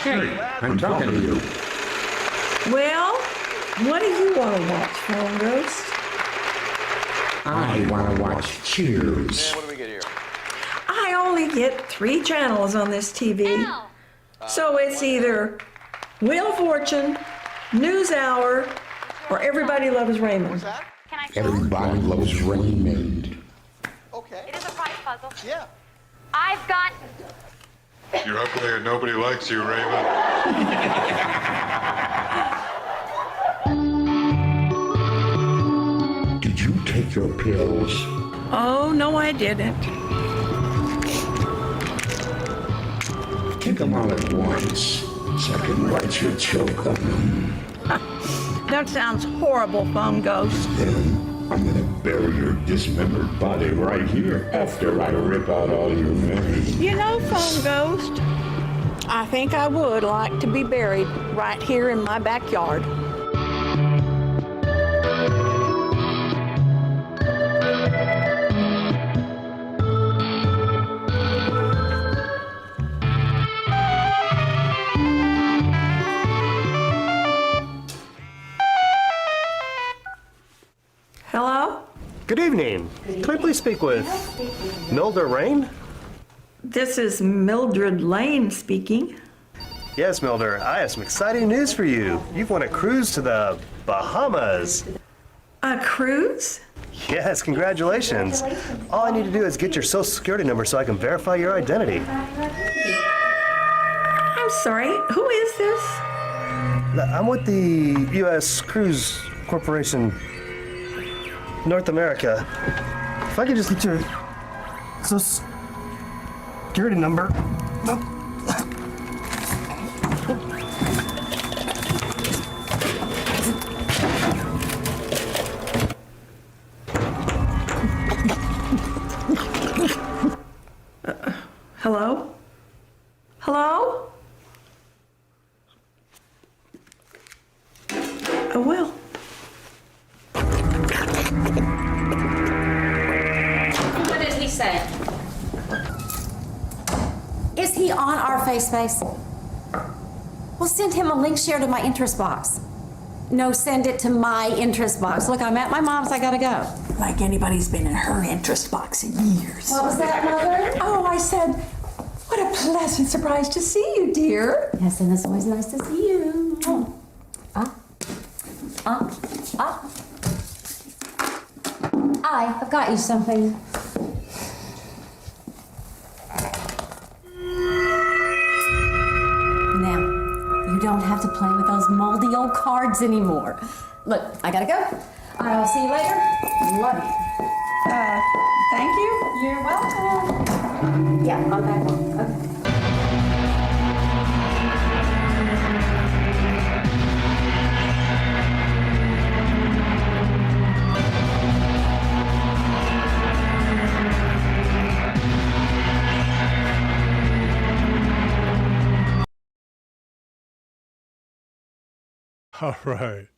Hey, I'm talking to you. Well, what do you want to watch, Phone Ghost? I want to watch Cheers. What do we get here? I only get 3 channels on this TV. So it's either Wheel of Fortune, News Hour, or Everybody Loves Raymond. Everybody loves Raymond. Okay. It is a prize puzzle. Yeah. I've got... You're up there, nobody likes you, Raymond. Did you take your pills? Oh, no, I didn't. Take them all at once, so I can write your choke on them. That sounds horrible, Phone Ghost. Then I'm gonna bury your dismembered body right here after I rip out all your veins. You know, Phone Ghost, I think I would like to be buried right here in my backyard. Hello? Good evening. Can I please speak with Mildred Rain? This is Mildred Lane speaking. Yes, Mildred. I have some exciting news for you. You've won a cruise to the Bahamas. A cruise? Yes, congratulations. All I need to do is get your social security number so I can verify your identity. I'm sorry, who is this? I'm with the U.S. Cruise Corporation, North America. If I could just get your social security number. Hello? Hello? Oh, well. What did he say? Is he on our FaceSpace? Well, send him a link share to my interest box. No, send it to my interest box. Look, I'm at my mom's. I gotta go. Like anybody's been in her interest box in years. What was that, Mother? Oh, I said, what a pleasant surprise to see you, dear. Yes, and it's always nice to see you. I've got you something. Now, you don't have to play with those moldy old cards anymore. Look, I gotta go. I'll see you later. Love you. Thank you. You're welcome. Yeah, I'm back home. Okay. All right.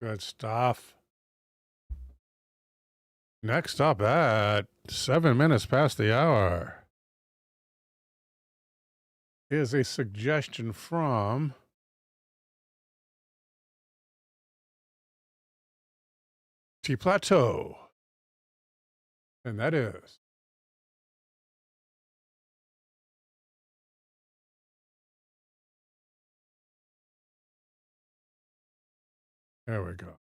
Good stuff. Next up at 7 minutes past the hour is a suggestion from T Plateau. And that is there we go.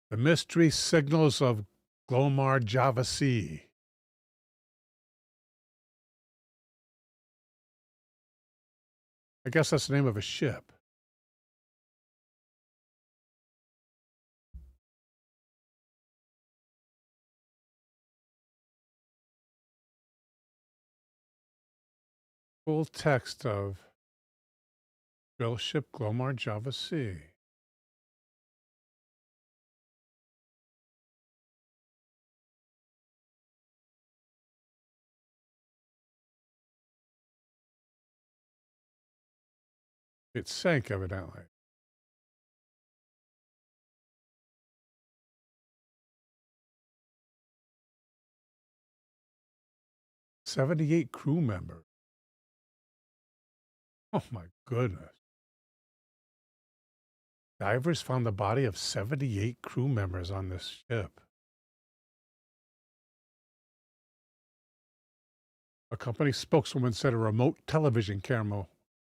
The Mystery Signals of Glomar Java Sea. I guess that's the name of a ship. Full text of Bill Ship Glomar Java Sea. It sank, evidently. "78 crew members." Oh my goodness. Divers found the body of 78 crew members on this ship. A company spokeswoman said a remote television camera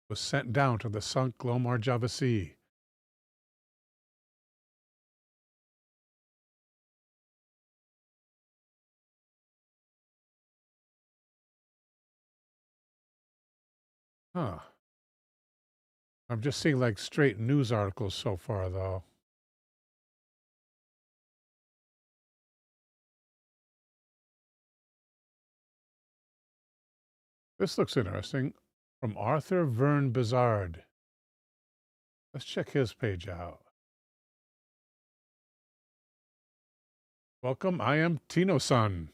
was sent down to the sunk Glomar Java Sea. Huh. I'm just seeing like straight news articles so far, though. This looks interesting. From Arthur Verne Bizard. Let's check his page out. Welcome, I am Tino-san.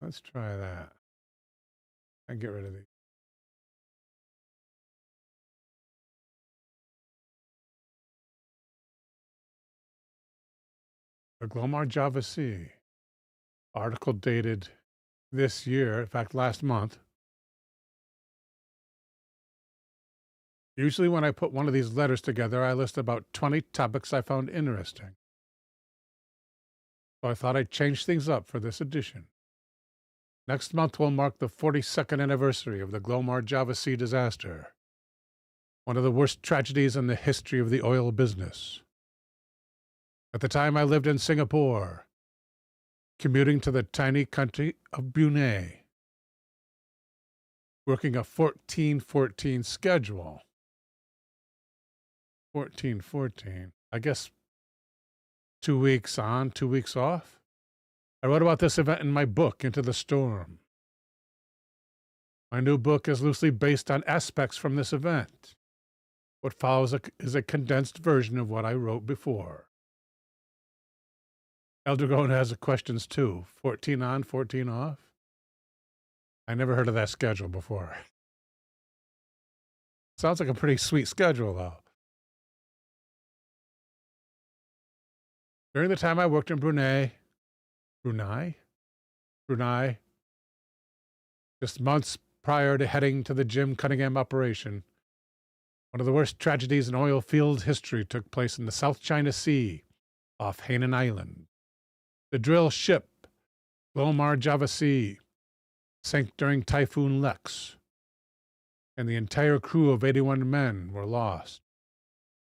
Let's try that. And get rid of these. The Glomar Java Sea. Article dated this year, in fact, last month. Usually when I put one of these letters together, I list about 20 topics I found interesting. So I thought I'd change things up for this edition. Next month will mark the 42nd anniversary of the Glomar Java Sea disaster, one of the worst tragedies in the history of the oil business. At the time, I lived in Singapore, commuting to the tiny country of Brunei, working a 14-14 schedule. 14-14. I guess 2 weeks on, 2 weeks off. I wrote about this event in my book, Into the Storm. My new book is loosely based on aspects from this event. What follows is a condensed version of what I wrote before. Eldragon has questions too. 14 on, 14 off? I never heard of that schedule before. Sounds like a pretty sweet schedule, though. During the time I worked in Brunei, just months prior to heading to the Jim Cunningham operation, one of the worst tragedies in oil field history took place in the South China Sea off Hainan Island. The drill ship, Glomar Java Sea, sank during Typhoon Lex, and the entire crew of 81 men were lost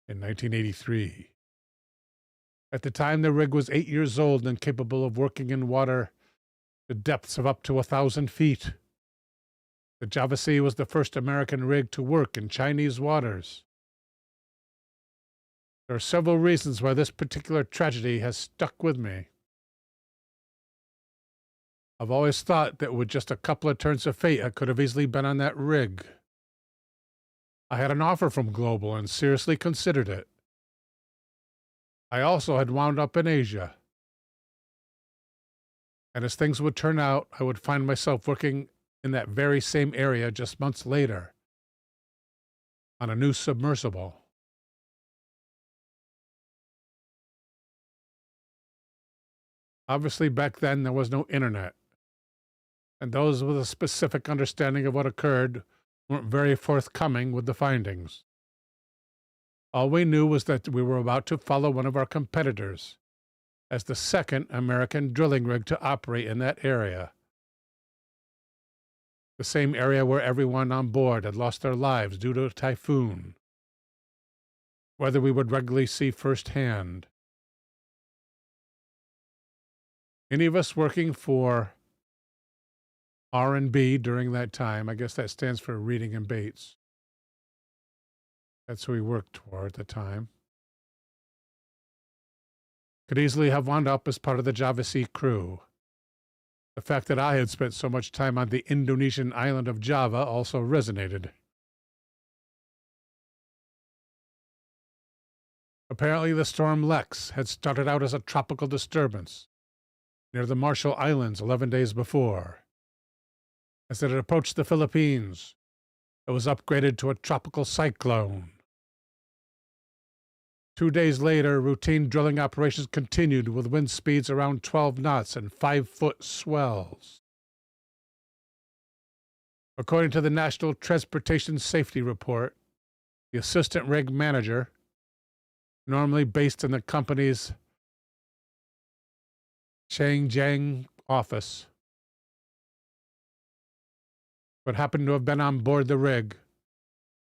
in 1983. At the time, the rig was 8 years old and capable of working in water to depths of up to 1,000 feet. The Java Sea was the first American rig to work in Chinese waters. There are several reasons why this particular tragedy has stuck with me. I've always thought that with just a couple of turns of fate, I could have easily been on that rig. I had an offer from Global and seriously considered it. I also had wound up in Asia. And as things would turn out, I would find myself working in that very same area just months later on a new submersible. Obviously, back then, there was no internet, and those with a specific understanding of what occurred weren't very forthcoming with the findings. All we knew was that we were about to follow one of our competitors as the second American drilling rig to operate in that area. The same area where everyone on board had lost their lives due to a typhoon. Whether we would regularly see firsthand. Any of us working for R&B during that time, I guess that stands for Reading and Bates. That's who we worked for at the time. Could easily have wound up as part of the Java Sea crew. The fact that I had spent so much time on the Indonesian island of Java also resonated. Apparently, the storm Lex had started out as a tropical disturbance near the Marshall Islands 11 days before. As it had approached the Philippines, it was upgraded to a tropical cyclone. 2 days later, routine drilling operations continued with wind speeds around 12 knots and 5-foot swells. According to the National Transportation Safety Report, the assistant rig manager, normally based in the company's Changjiang office, but happened to have been on board the rig,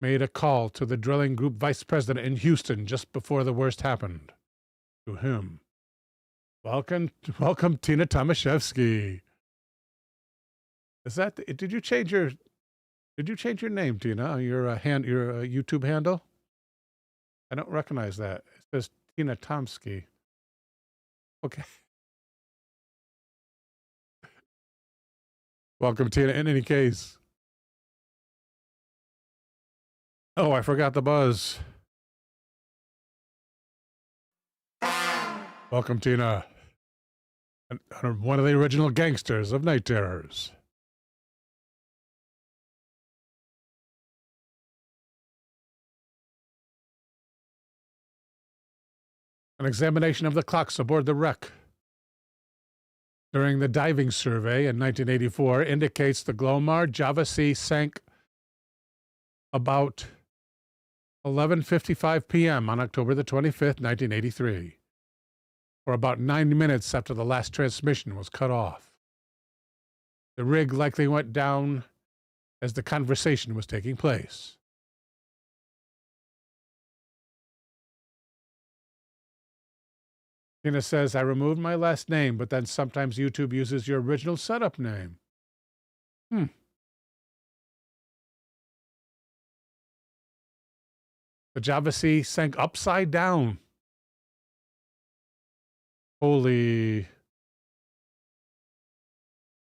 made a call to the drilling group vice president in Houston just before the worst happened. To him. Welcome, Tina Tomaszewski. Is that? Did you change your name, Tina? Your YouTube handle? I don't recognize that. It says Tina Tomsky. Okay. Welcome, Tina. In any case. Oh, I forgot the buzz. Welcome, Tina. One of the original gangsters of Night Terrors. An examination of the clocks aboard the wreck during the diving survey in 1984 indicates the Glomar Java Sea sank about 11:55 p.m. on October the 25th, 1983, or about 9 minutes after the last transmission was cut off. The rig likely went down as the conversation was taking place. Tina says, I removed my last name, but then sometimes YouTube uses your original setup name. The Java Sea sank upside down. Holy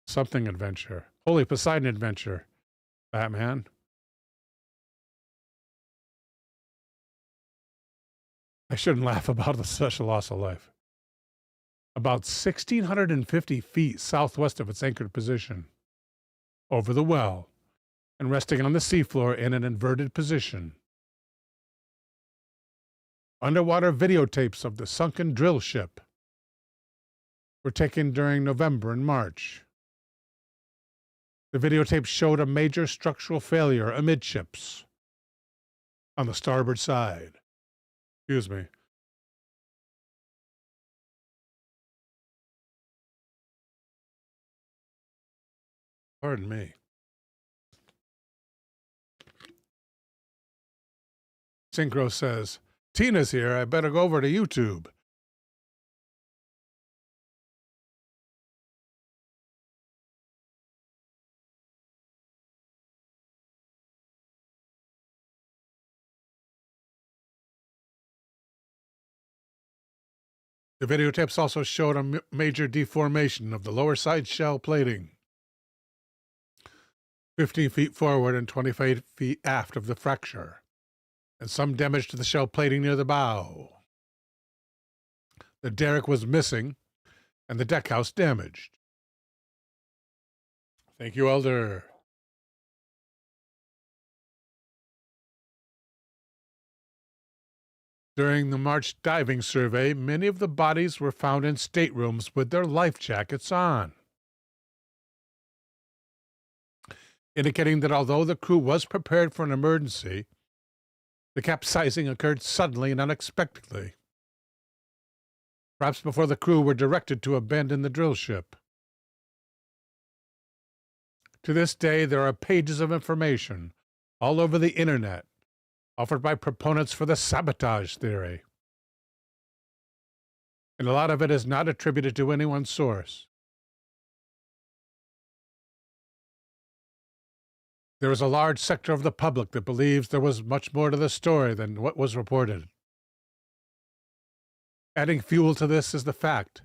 something adventure. Holy Poseidon adventure, Batman. I shouldn't laugh about such a loss of life. About 1,650 feet southwest of its anchored position, over the well, and resting on the seafloor in an inverted position. Underwater videotapes of the sunken drill ship were taken during November and March. The videotape showed a major structural failure amidships on the starboard side. Excuse me. Pardon me. Synchro says, Tina's here. I better go over to YouTube. The videotapes also showed a major deformation of the lower side shell plating, 15 feet forward and 25 feet aft of the fracture, and some damage to the shell plating near the bow. The derrick was missing, and the deckhouse damaged. Thank you, Elder. During the March diving survey, many of the bodies were found in staterooms with their life jackets on, indicating that although the crew was prepared for an emergency, the capsizing occurred suddenly and unexpectedly, perhaps before the crew were directed to abandon the drill ship. To this day, there are pages of information all over the internet offered by proponents for the sabotage theory. And a lot of it is not attributed to any one source. There is a large sector of the public that believes there was much more to the story than what was reported. Adding fuel to this is the fact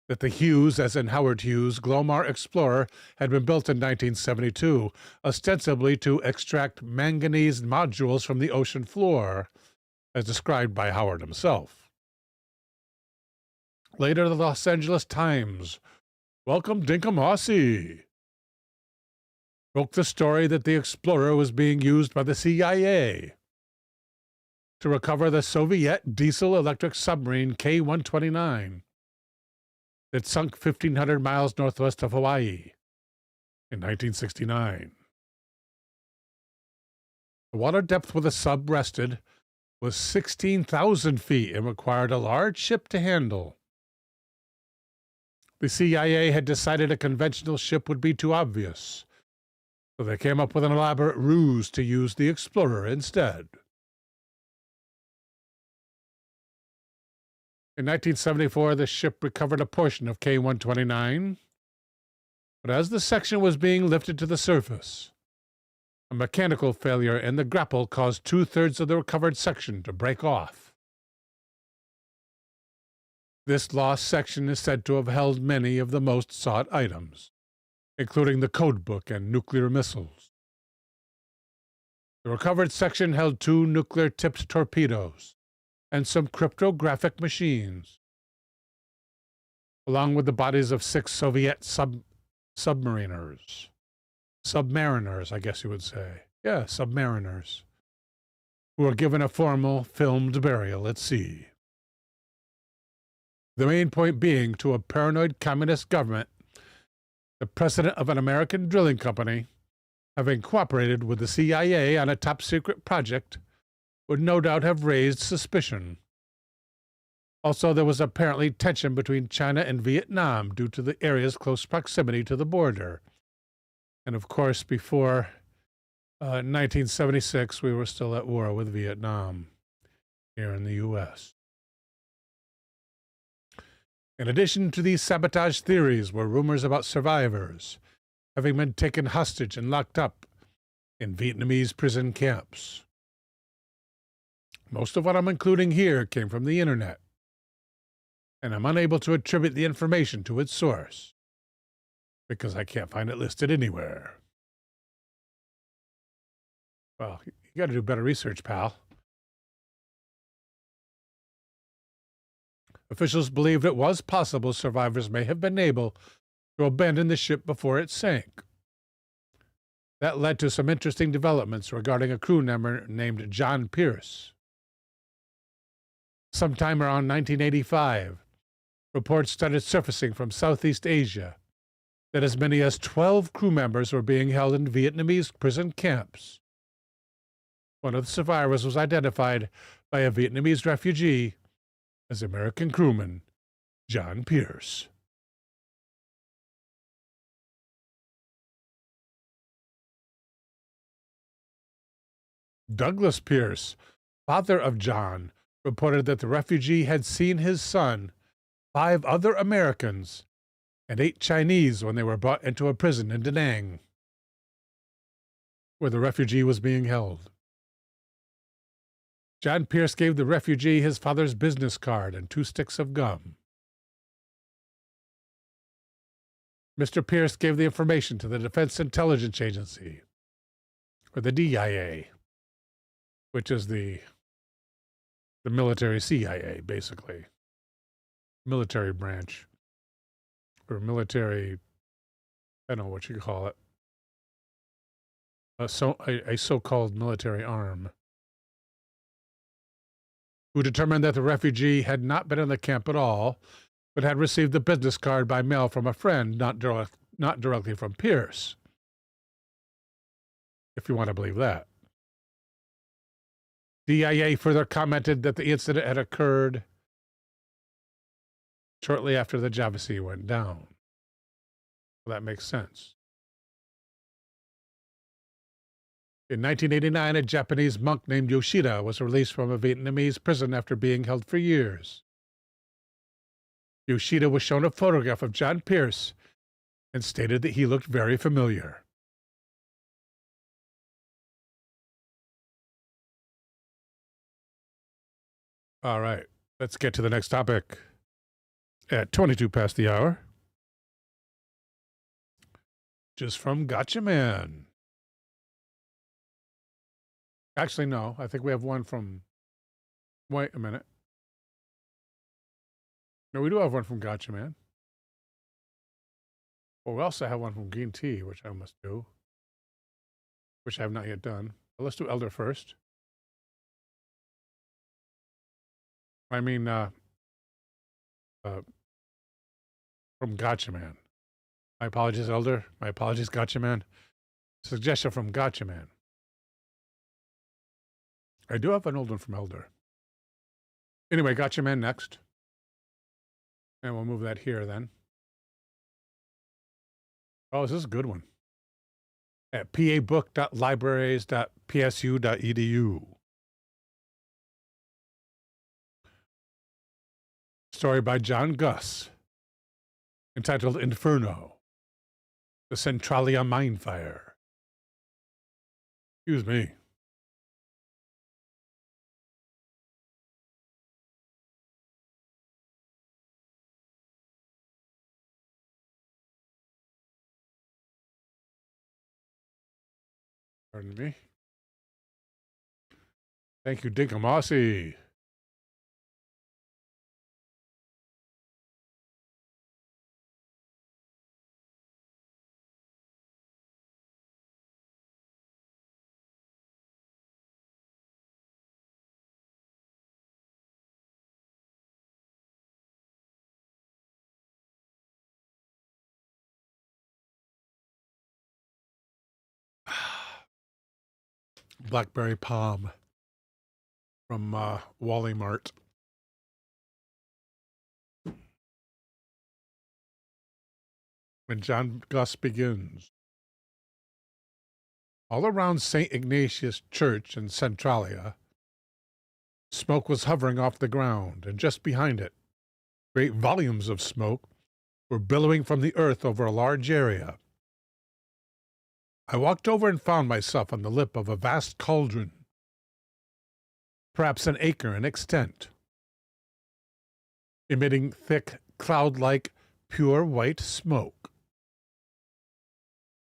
that the Hughes, as in Howard Hughes, Glomar Explorer had been built in 1972, ostensibly to extract manganese modules from the ocean floor, as described by Howard himself. Later, the Los Angeles Times, welcome Dinkamasi, broke the story that the Explorer was being used by the CIA to recover the Soviet diesel-electric submarine K-129 that sunk 1,500 miles northwest of Hawaii in 1969. The water depth where the sub rested was 16,000 feet and required a large ship to handle. The CIA had decided a conventional ship would be too obvious, so they came up with an elaborate ruse to use the Explorer instead. In 1974, the ship recovered a portion of K-129, but as the section was being lifted to the surface, a mechanical failure in the grapple caused 2/3 of the recovered section to break off. This lost section is said to have held many of the most sought items, including the code book and nuclear missiles. The recovered section held 2 nuclear-tipped torpedoes and some cryptographic machines, along with the bodies of 6 Soviet submariners, I guess you would say. Yeah, submariners, who were given a formal filmed burial at sea. The main point being, to a paranoid communist government, the president of an American drilling company, having cooperated with the CIA on a top-secret project, would no doubt have raised suspicion. Also, there was apparently tension between China and Vietnam due to the area's close proximity to the border. And of course, before 1976, we were still at war with Vietnam here in the U.S. In addition to these sabotage theories were rumors about survivors having been taken hostage and locked up in Vietnamese prison camps. Most of what I'm including here came from the internet, and I'm unable to attribute the information to its source because I can't find it listed anywhere. Well, you got to do better research, pal. Officials believed it was possible survivors may have been able to abandon the ship before it sank. That led to some interesting developments regarding a crew member named John Pierce. Sometime around 1985, reports started surfacing from Southeast Asia that as many as 12 crew members were being held in Vietnamese prison camps. One of the survivors was identified by a Vietnamese refugee as American crewman John Pierce. Douglas Pierce, father of John, reported that the refugee had seen his son, 5 other Americans, and 8 Chinese when they were brought into a prison in Da Nang, where the refugee was being held. John Pierce gave the refugee his father's business card and 2 sticks of gum. Mr. Pierce gave the information to the Defense Intelligence Agency, or the DIA, which is the military CIA, basically. Military branch. Or military, I don't know what you call it. A so-called military arm. Who determined that the refugee had not been in the camp at all, but had received the business card by mail from a friend, not directly from Pierce. If you want to believe that. DIA further commented that the incident had occurred shortly after the Java Sea went down. Well, that makes sense. In 1989, a Japanese monk named Yoshida was released from a Vietnamese prison after being held for years. Yoshida was shown a photograph of John Pierce and stated that he looked very familiar. All right, let's get to the next topic. At 22 past the hour, just from Gotcha Man. Actually, no, I think we have one from, wait a minute. No, we do have one from Gotcha Man. Well, we also have one from Green Tea, which I must do, which I have not yet done. But let's do Elder first. I mean, from Gotcha Man. My apologies, Elder. My apologies, Gotcha Man. Suggestion from Gotcha Man. I do have an old one from Elder. Anyway, Gotcha Man next. And we'll move that here then. Oh, this is a good one. At pabook.libraries.psu.edu. Story by John Gus, entitled Inferno, the Centralia Mine Fire. Excuse me. Pardon me. Thank you, Dinkamasi. Blackberry Palm from Wally Mart. when John Gus begins. All around St. Ignatius Church in Centralia, smoke was hovering off the ground, and just behind it, great volumes of smoke were billowing from the earth over a large area. I walked over and found myself on the lip of a vast cauldron, perhaps an acre in extent, emitting thick, cloud-like, pure white smoke.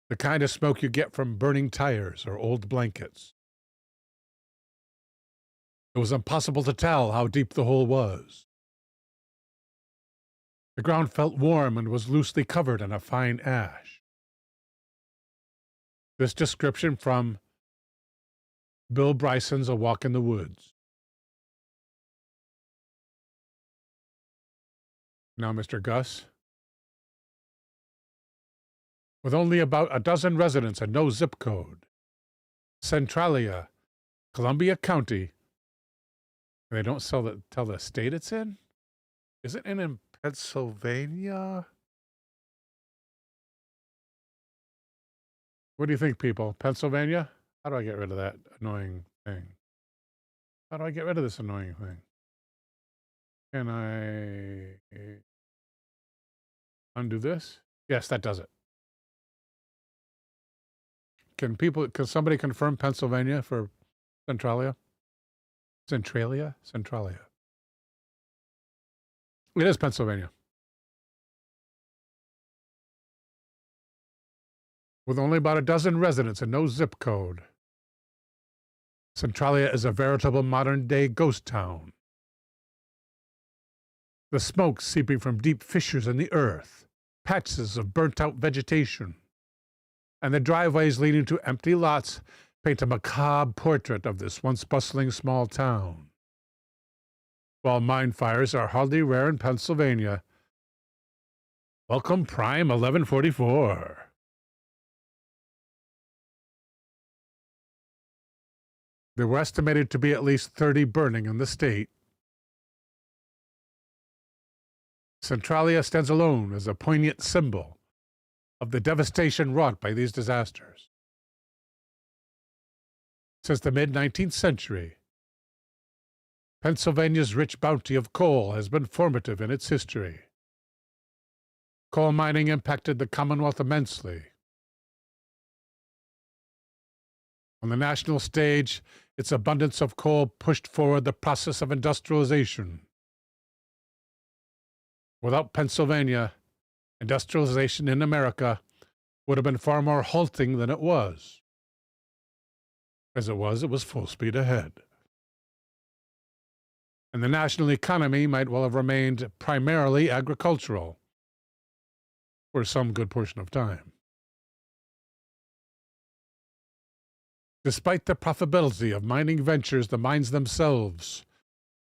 The kind of smoke you get from burning tires or old blankets. It was impossible to tell how deep the hole was. The ground felt warm and was loosely covered in a fine ash. This description from Bill Bryson's A Walk in the Woods. Now, Mr. Gus, with only about a dozen residents and no zip code, Centralia, Columbia County. They don't tell the state it's in? Is it in Pennsylvania? What do you think, people? Pennsylvania? How do I get rid of that annoying thing? How do I get rid of this annoying thing? Can I undo this? Yes, that does it. Can somebody confirm Pennsylvania for Centralia? Centralia? Centralia. It is Pennsylvania. With only about a dozen residents and no zip code, Centralia is a veritable modern-day ghost town. The smoke seeping from deep fissures in the earth, patches of burnt-out vegetation, and the driveways leading to empty lots paint a macabre portrait of this once bustling small town. While mine fires are hardly rare in Pennsylvania, welcome Prime 1144. There were estimated to be at least 30 burning in the state. Centralia stands alone as a poignant symbol of the devastation wrought by these disasters. Since the mid-19th century, Pennsylvania's rich bounty of coal has been formative in its history. Coal mining impacted the Commonwealth immensely. On the national stage, its abundance of coal pushed forward the process of industrialization. Without Pennsylvania, industrialization in America would have been far more halting than it was. As it was full speed ahead. And the national economy might well have remained primarily agricultural for some good portion of time. Despite the profitability of mining ventures, the mines themselves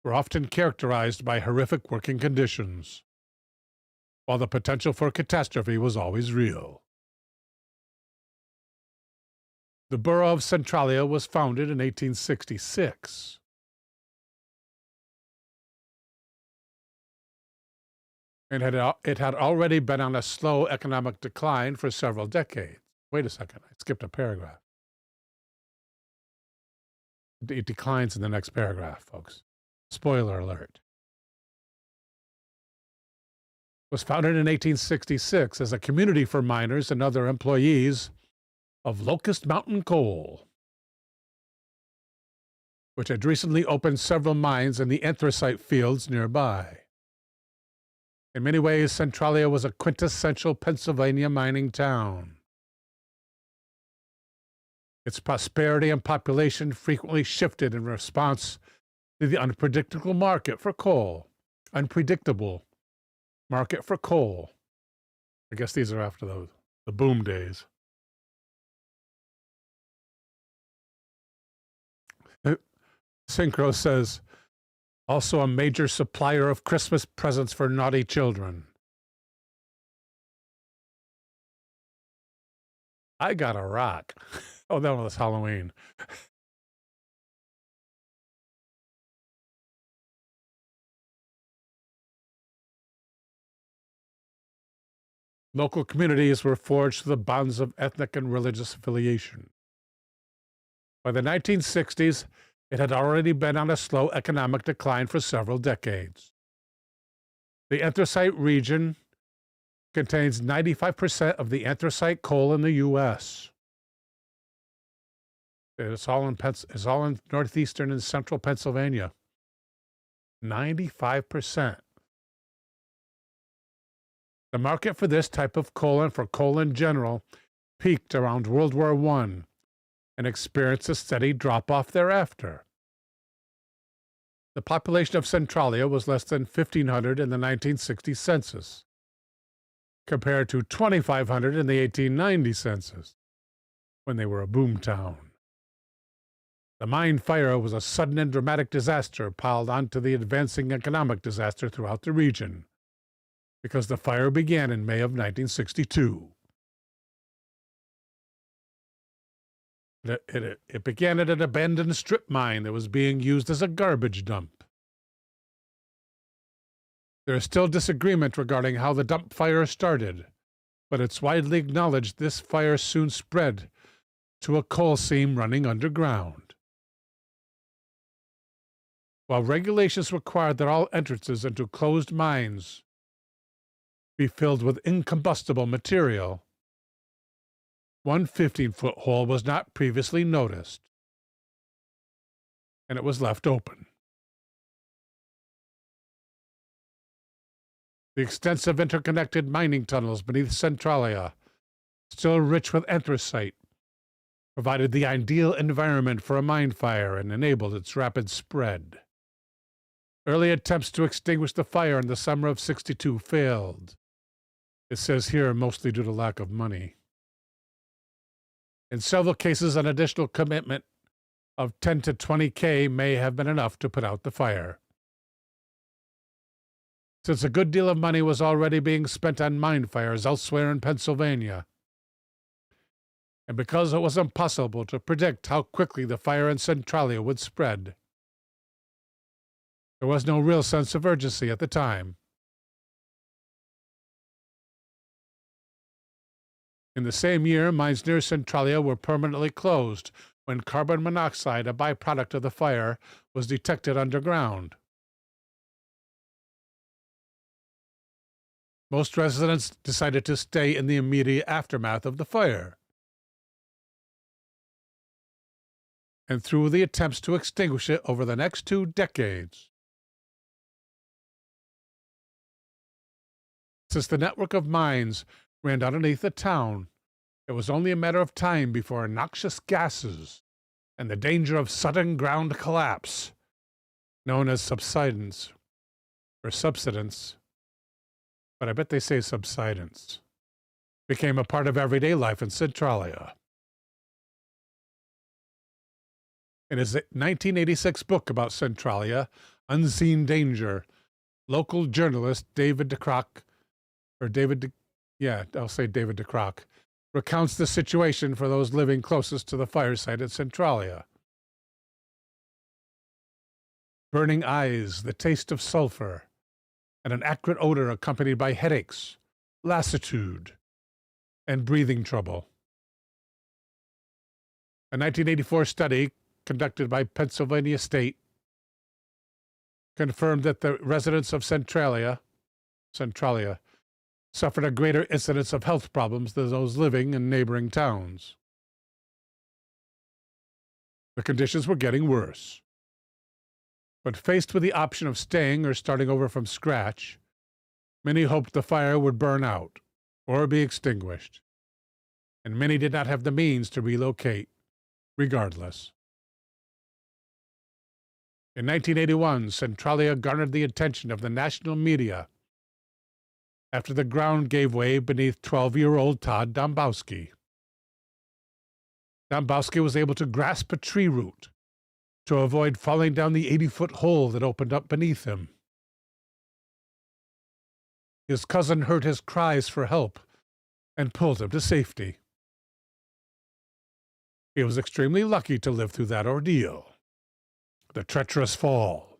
were often characterized by horrific working conditions, while the potential for catastrophe was always real. The borough of Centralia was founded in 1866. And it had already been on a slow economic decline for several decades. Wait a second, I skipped a paragraph. It declines in the next paragraph, folks. Spoiler alert. It was founded in 1866 as a community for miners and other employees of Locust Mountain Coal, which had recently opened several mines in the anthracite fields nearby. In many ways, Centralia was a quintessential Pennsylvania mining town. Its prosperity and population frequently shifted in response to the unpredictable market for coal. Unpredictable market for coal. I guess these are after the boom days. Synchro says, also a major supplier of Christmas presents for naughty children. I got a rock. Oh, that was Halloween. Local communities were forged through the bonds of ethnic and religious affiliation. By the 1960s, it had already been on a slow economic decline for several decades. The anthracite region contains 95% of the anthracite coal in the U.S. It's all in northeastern and central Pennsylvania. 95%. The market for this type of coal and for coal in general peaked around World War I and experienced a steady drop-off thereafter. The population of Centralia was less than 1,500 in the 1960 census, compared to 2,500 in the 1890 census, when they were a boom town. The mine fire was a sudden and dramatic disaster piled onto the advancing economic disaster throughout the region, because the fire began in May of 1962. It began at an abandoned strip mine that was being used as a garbage dump. There is still disagreement regarding how the dump fire started, but it's widely acknowledged this fire soon spread to a coal seam running underground. While regulations required that all entrances into closed mines be filled with incombustible material, one 15-foot hole was not previously noticed, and it was left open. The extensive interconnected mining tunnels beneath Centralia, still rich with anthracite, provided the ideal environment for a mine fire and enabled its rapid spread. Early attempts to extinguish the fire in the summer of '62 failed. It says here mostly due to lack of money. In several cases, an additional commitment of 10 to 20K may have been enough to put out the fire. Since a good deal of money was already being spent on mine fires elsewhere in Pennsylvania, and because it was impossible to predict how quickly the fire in Centralia would spread, there was no real sense of urgency at the time. In the same year, mines near Centralia were permanently closed when carbon monoxide, a byproduct of the fire, was detected underground. Most residents decided to stay in the immediate aftermath of the fire. And through the attempts to extinguish it over the next 2 decades. Since the network of mines ran underneath the town, it was only a matter of time before noxious gases and the danger of sudden ground collapse, known as subsidence or subsidence, but I bet they say subsidence, became a part of everyday life in Centralia. In his 1986 book about Centralia, Unseen Danger, local journalist David DeCroc, recounts the situation for those living closest to the fire site at Centralia. Burning eyes, the taste of sulfur, and an acrid odor accompanied by headaches, lassitude, and breathing trouble. A 1984 study conducted by Pennsylvania State confirmed that the residents of Centralia suffered a greater incidence of health problems than those living in neighboring towns. The conditions were getting worse. But faced with the option of staying or starting over from scratch, many hoped the fire would burn out or be extinguished, and many did not have the means to relocate, regardless. In 1981, Centralia garnered the attention of the national media after the ground gave way beneath 12-year-old Todd Dombowski. Dombowski was able to grasp a tree root to avoid falling down the 80-foot hole that opened up beneath him. His cousin heard his cries for help and pulled him to safety. He was extremely lucky to live through that ordeal. The treacherous fall,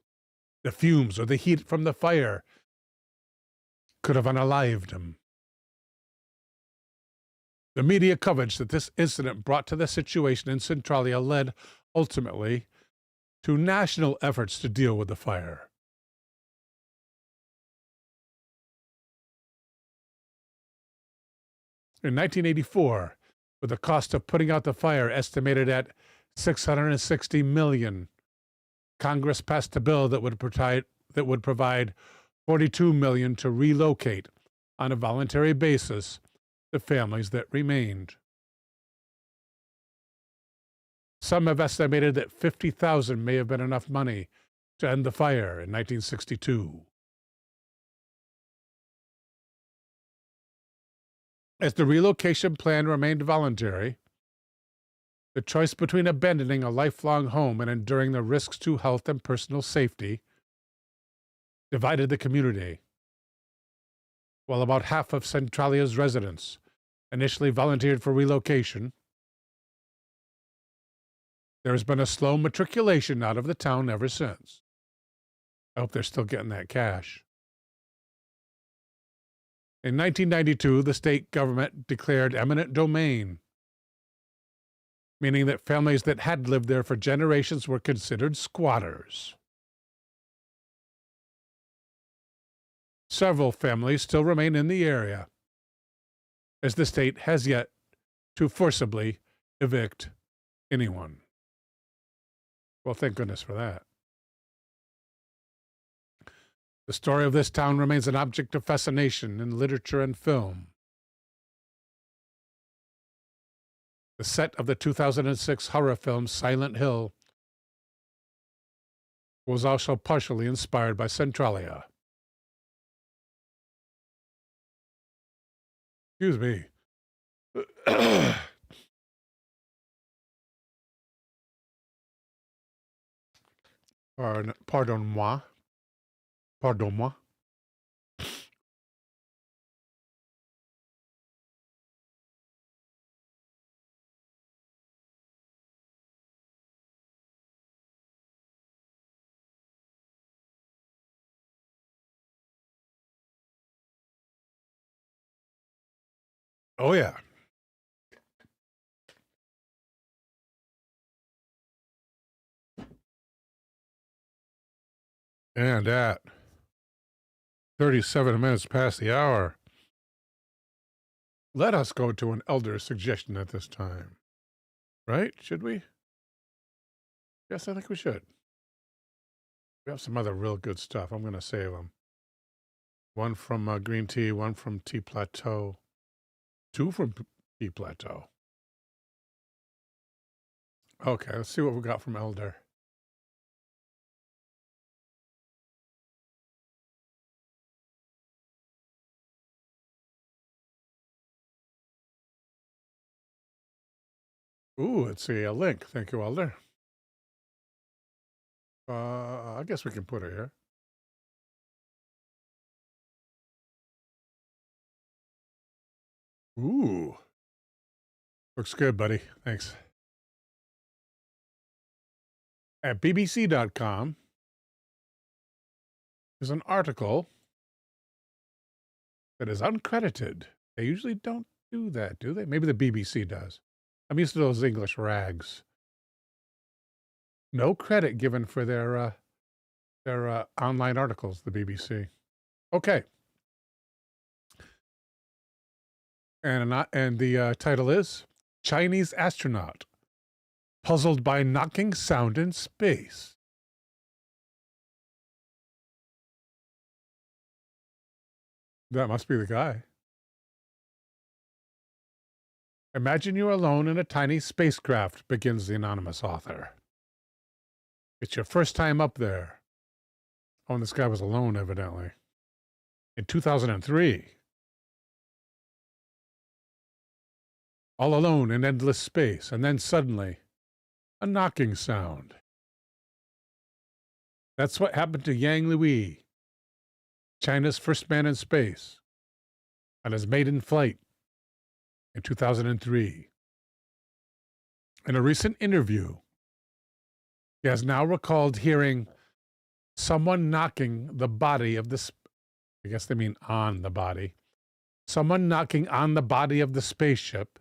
the fumes or the heat from the fire could have unalived him. The media coverage that this incident brought to the situation in Centralia led, ultimately, to national efforts to deal with the fire. In 1984, with the cost of putting out the fire estimated at $660 million, Congress passed a bill that would provide $42 million to relocate on a voluntary basis the families that remained. Some have estimated that $50,000 may have been enough money to end the fire in 1962. As the relocation plan remained voluntary, the choice between abandoning a lifelong home and enduring the risks to health and personal safety divided the community. While about half of Centralia's residents initially volunteered for relocation, there has been a slow matriculation out of the town ever since. I hope they're still getting that cash. In 1992, the state government declared eminent domain, meaning that families that had lived there for generations were considered squatters. Several families still remain in the area, as the state has yet to forcibly evict anyone. Well, thank goodness for that. The story of this town remains an object of fascination in literature and film. The set of the 2006 horror film Silent Hill was also partially inspired by Centralia. Excuse me. Pardon-moi. Pardon-moi. Oh, yeah. And at 37 minutes past the hour, let us go to an elder's suggestion at this time. Right? Should we? Yes, I think we should. We have some other real good stuff. I'm going to save them. One from Green Tea, one from Tea Plateau, two from Tea Plateau. Okay, let's see what we got from Elder. Ooh, let's see, a link. Thank you, Elder. I guess we can put it here. Ooh. Looks good, buddy. Thanks. At bbc.com, there's an article that is uncredited. They usually don't do that, do they? Maybe the BBC does. I'm used to those English rags. No credit given for their online articles, the BBC. Okay. And the title is Chinese Astronaut Puzzled by Knocking Sound in Space. That must be the guy. Imagine you're alone in a tiny spacecraft, begins the anonymous author. It's your first time up there. Oh, and this guy was alone, evidently. In 2003. All alone in endless space, and then suddenly, a knocking sound. That's what happened to Yang Liwei, China's first man in space, on his maiden flight in 2003. In a recent interview, he has now recalled hearing someone knocking the body of the, I guess they mean on the body, someone knocking on the body of the spaceship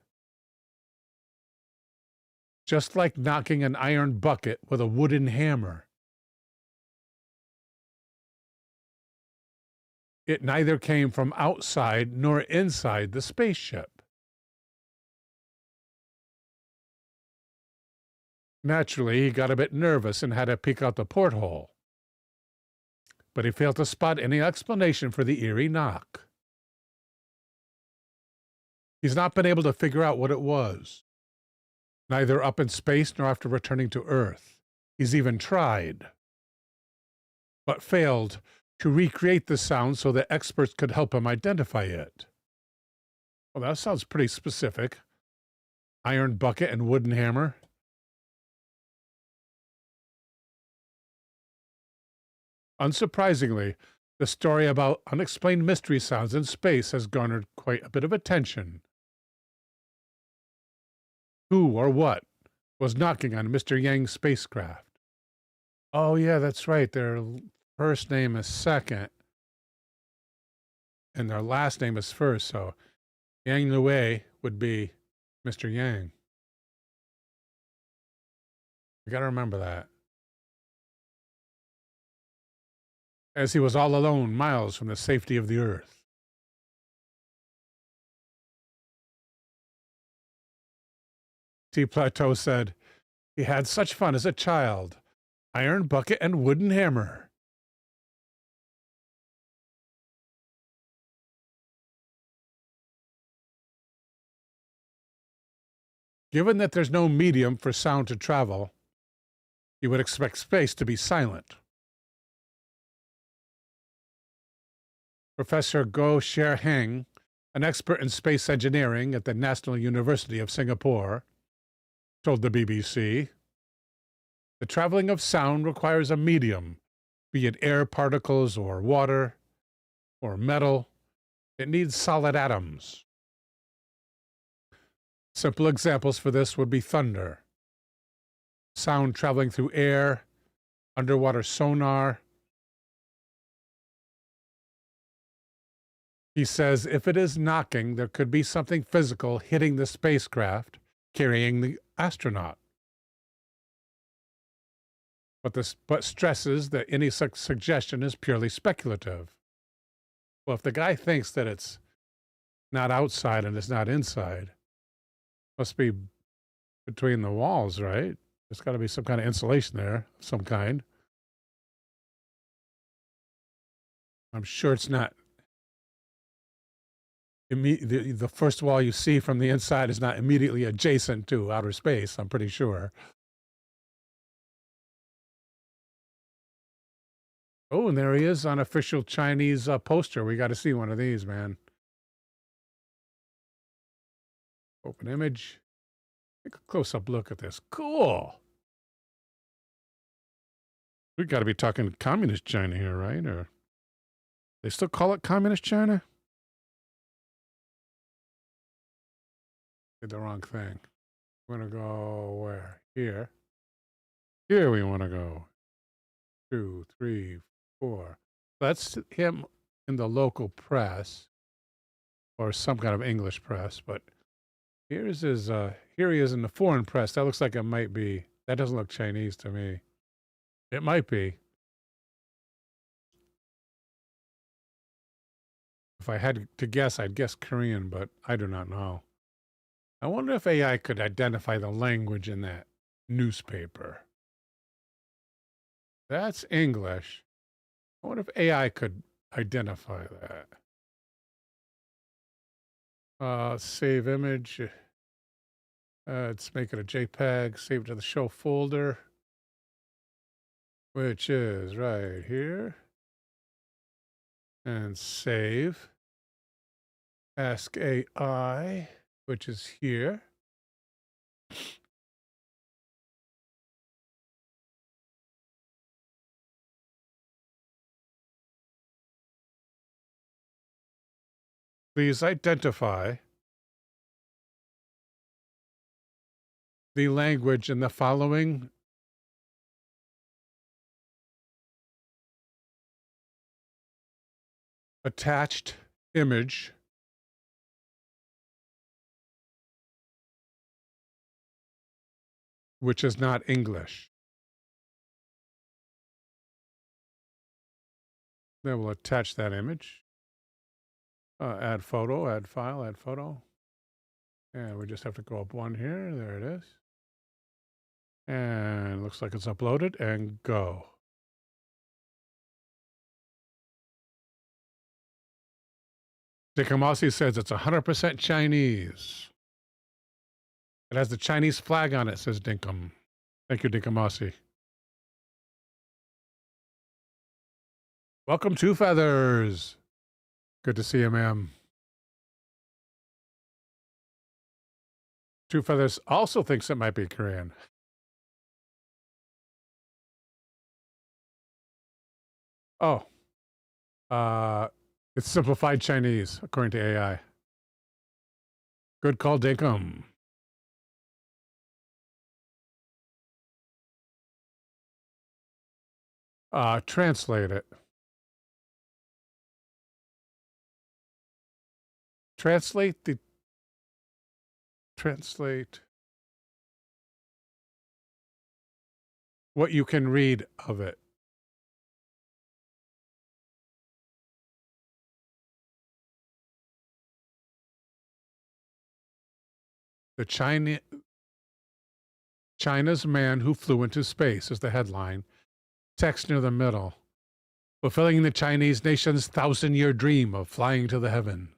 just like knocking an iron bucket with a wooden hammer. It neither came from outside nor inside the spaceship. Naturally, he got a bit nervous and had to peek out the porthole. But he failed to spot any explanation for the eerie knock. He's not been able to figure out what it was, neither up in space nor after returning to Earth. He's even tried, but failed to recreate the sound so that experts could help him identify it. Well, that sounds pretty specific. Iron bucket and wooden hammer. Unsurprisingly, the story about unexplained mystery sounds in space has garnered quite a bit of attention. Who or what was knocking on Mr. Yang's spacecraft? Oh, yeah, that's right. Their first name is second, and their last name is first, so Yang Lue would be Mr. Yang. You gotta remember that. As he was all alone, miles from the safety of the Earth. T. Plateau said, he had such fun as a child. Iron bucket and wooden hammer. Given that there's no medium for sound to travel, you would expect space to be silent. Professor Goh Sher Heng, an expert in space engineering at the National University of Singapore, told the BBC, the traveling of sound requires a medium, be it air particles or water or metal. It needs solid atoms. Simple examples for this would be thunder, sound traveling through air, underwater sonar. He says if it is knocking, there could be something physical hitting the spacecraft carrying the astronaut. But stresses that any such suggestion is purely speculative. Well, if the guy thinks that it's not outside and it's not inside, must be between the walls, right? There's got to be some kind of insulation there, of some kind. I'm sure it's not. The first wall you see from the inside is not immediately adjacent to outer space, I'm pretty sure. Oh, and there he is on official Chinese poster. We got to see one of these, man. Open image. Take a close-up look at this. Cool. We got to be talking communist China here, right? Or they still call it communist China? Did the wrong thing. We want to go where? Here. Here we want to go. 2, 3, 4. That's him in the local press or some kind of English press, but here's his here he is in the foreign press. That looks like it might be. That doesn't look Chinese to me. It might be. If I had to guess, I'd guess Korean, but I do not know. I wonder if AI could identify the language in that newspaper. That's English. I wonder if AI could identify that. Save image. Let's make it a JPEG. Save it to the show folder, which is right here. And save. Ask AI, which is here. Please identify the language in the following attached image which is not English. Then we'll attach that image. Add photo, add file, add photo. And we just have to go up one here. There it is. And it looks like it's uploaded, and go. Dickamasi says it's 100% Chinese. It has the Chinese flag on it, says Dinkum. Thank you, Dickamasi. Welcome, Two Feathers. Good to see you, ma'am. Two Feathers also thinks it might be Korean. Oh. It's simplified Chinese, according to AI. Good call, Dinkum. Translate it. Translate what you can read of it. China's man who flew into space is the headline. Text near the middle. Fulfilling the Chinese nation's 1,000-year dream of flying to the heavens.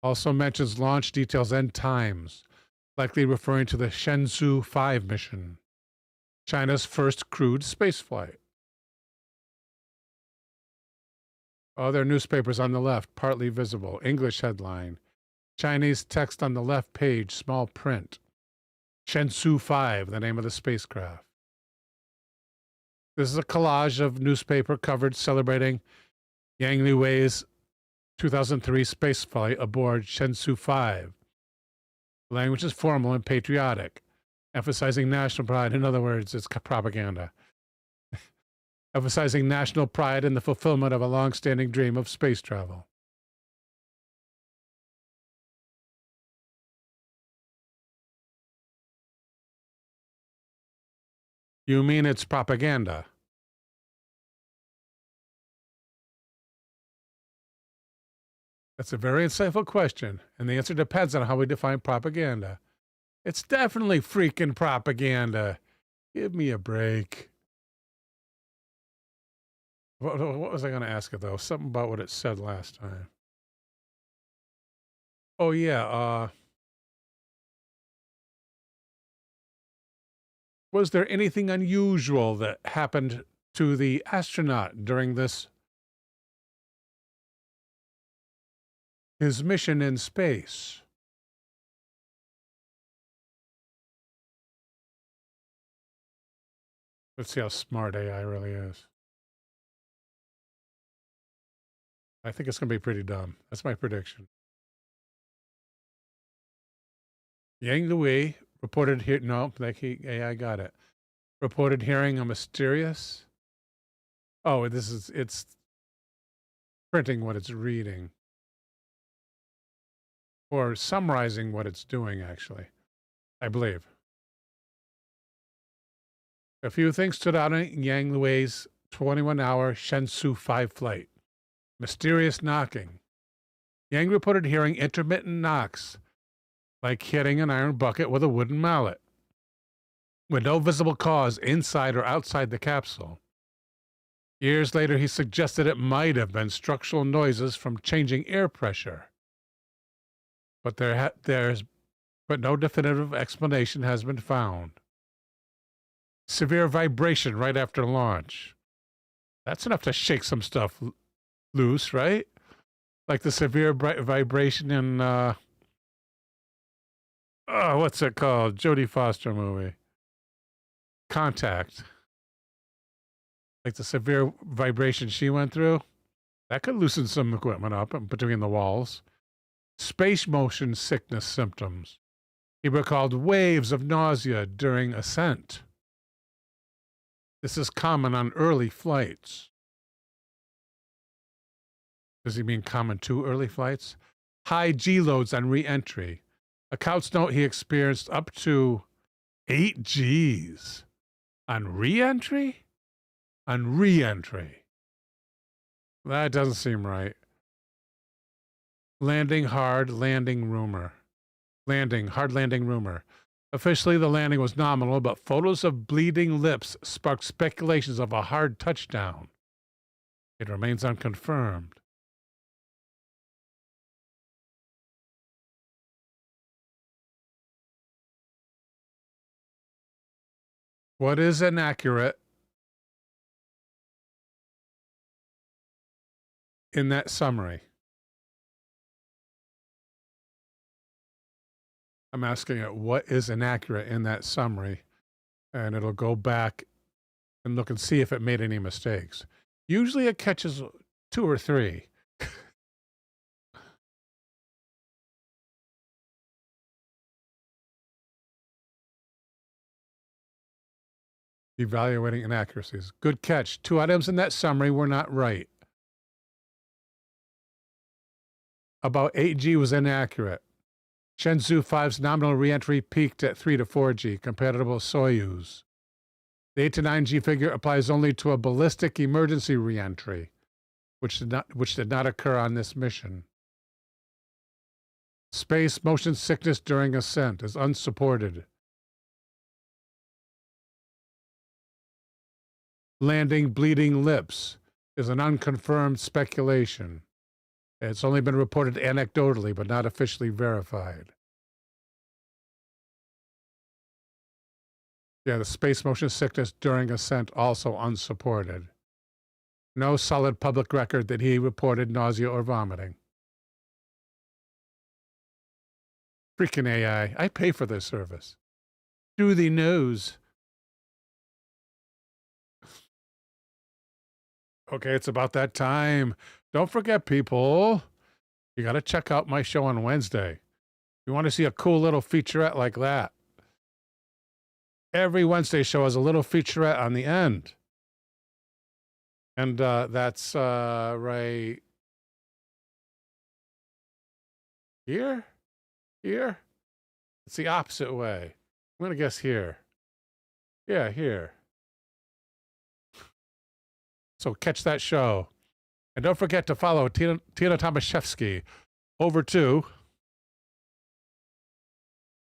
Also mentions launch details and times, likely referring to the Shenzhou 5 mission, China's first crewed spaceflight. Other newspapers on the left, partly visible. English headline. Chinese text on the left page, small print. Shenzhou 5, the name of the spacecraft. This is a collage of newspaper coverage celebrating Yang Liwei's 2003 spaceflight aboard Shenzhou 5. The language is formal and patriotic, emphasizing national pride. In other words, it's propaganda. Emphasizing national pride in the fulfillment of a long-standing dream of space travel. You mean it's propaganda? That's a very insightful question, and the answer depends on how we define propaganda. It's definitely freaking propaganda. Give me a break. What was I going to ask it, though? Something about what it said last time. Oh, yeah. Was there anything unusual that happened to the astronaut during his mission in space? Let's see how smart AI really is. I think it's going to be pretty dumb. That's my prediction. Yang Liwei reported here. No, AI got it. Reported hearing a mysterious. Oh, it's printing what it's reading. Or summarizing what it's doing, actually. I believe. A few things stood out in Yang Liwei's 21-hour Shenzhou 5 flight. Mysterious knocking. Yang reported hearing intermittent knocks, like hitting an iron bucket with a wooden mallet, with no visible cause inside or outside the capsule. Years later, he suggested it might have been structural noises from changing air pressure. But no definitive explanation has been found. Severe vibration right after launch. That's enough to shake some stuff loose, right? Like the severe vibration in, what's it called? Jodie Foster movie. Contact. Like the severe vibration she went through. That could loosen some equipment up between the walls. Space motion sickness symptoms. He recalled waves of nausea during ascent. This is common on early flights. Does he mean common to early flights? High G loads on re-entry. Accounts note he experienced up to 8 Gs on re-entry? On re-entry. That doesn't seem right. Landing hard landing rumor. Hard landing rumor. Officially, the landing was nominal, but photos of bleeding lips sparked speculations of a hard touchdown. It remains unconfirmed. What is inaccurate in that summary? I'm asking it, what is inaccurate in that summary? And it'll go back and look and see if it made any mistakes. Usually it catches 2 or 3. Evaluating inaccuracies. Good catch. 2 items in that summary were not right. About 8G was inaccurate. Shenzhou 5's nominal reentry peaked at 3 to 4G, compatible with Soyuz. The 8 to 9G figure applies only to a ballistic emergency reentry, which did not occur on this mission. Space motion sickness during ascent is unsupported. Landing bleeding lips is an unconfirmed speculation. It's only been reported anecdotally, but not officially verified. Yeah, the space motion sickness during ascent also unsupported. No solid public record that he reported nausea or vomiting. Freaking AI. I pay for this service. Through the nose. Okay, it's about that time. Don't forget, people, you got to check out my show on Wednesday. You want to see a cool little featurette like that. Every Wednesday show has a little featurette on the end. And that's right here? Here? It's the opposite way. I'm going to guess here. Yeah, here. So catch that show. And don't forget to follow Tina Tomaszewski over to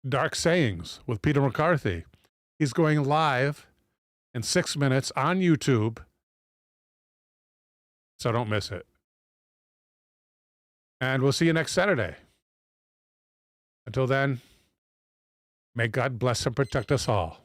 Dark Sayings with Peter McCarthy. He's going live in 6 minutes on YouTube. So don't miss it. And we'll see you next Saturday. Until then, may God bless and protect us all.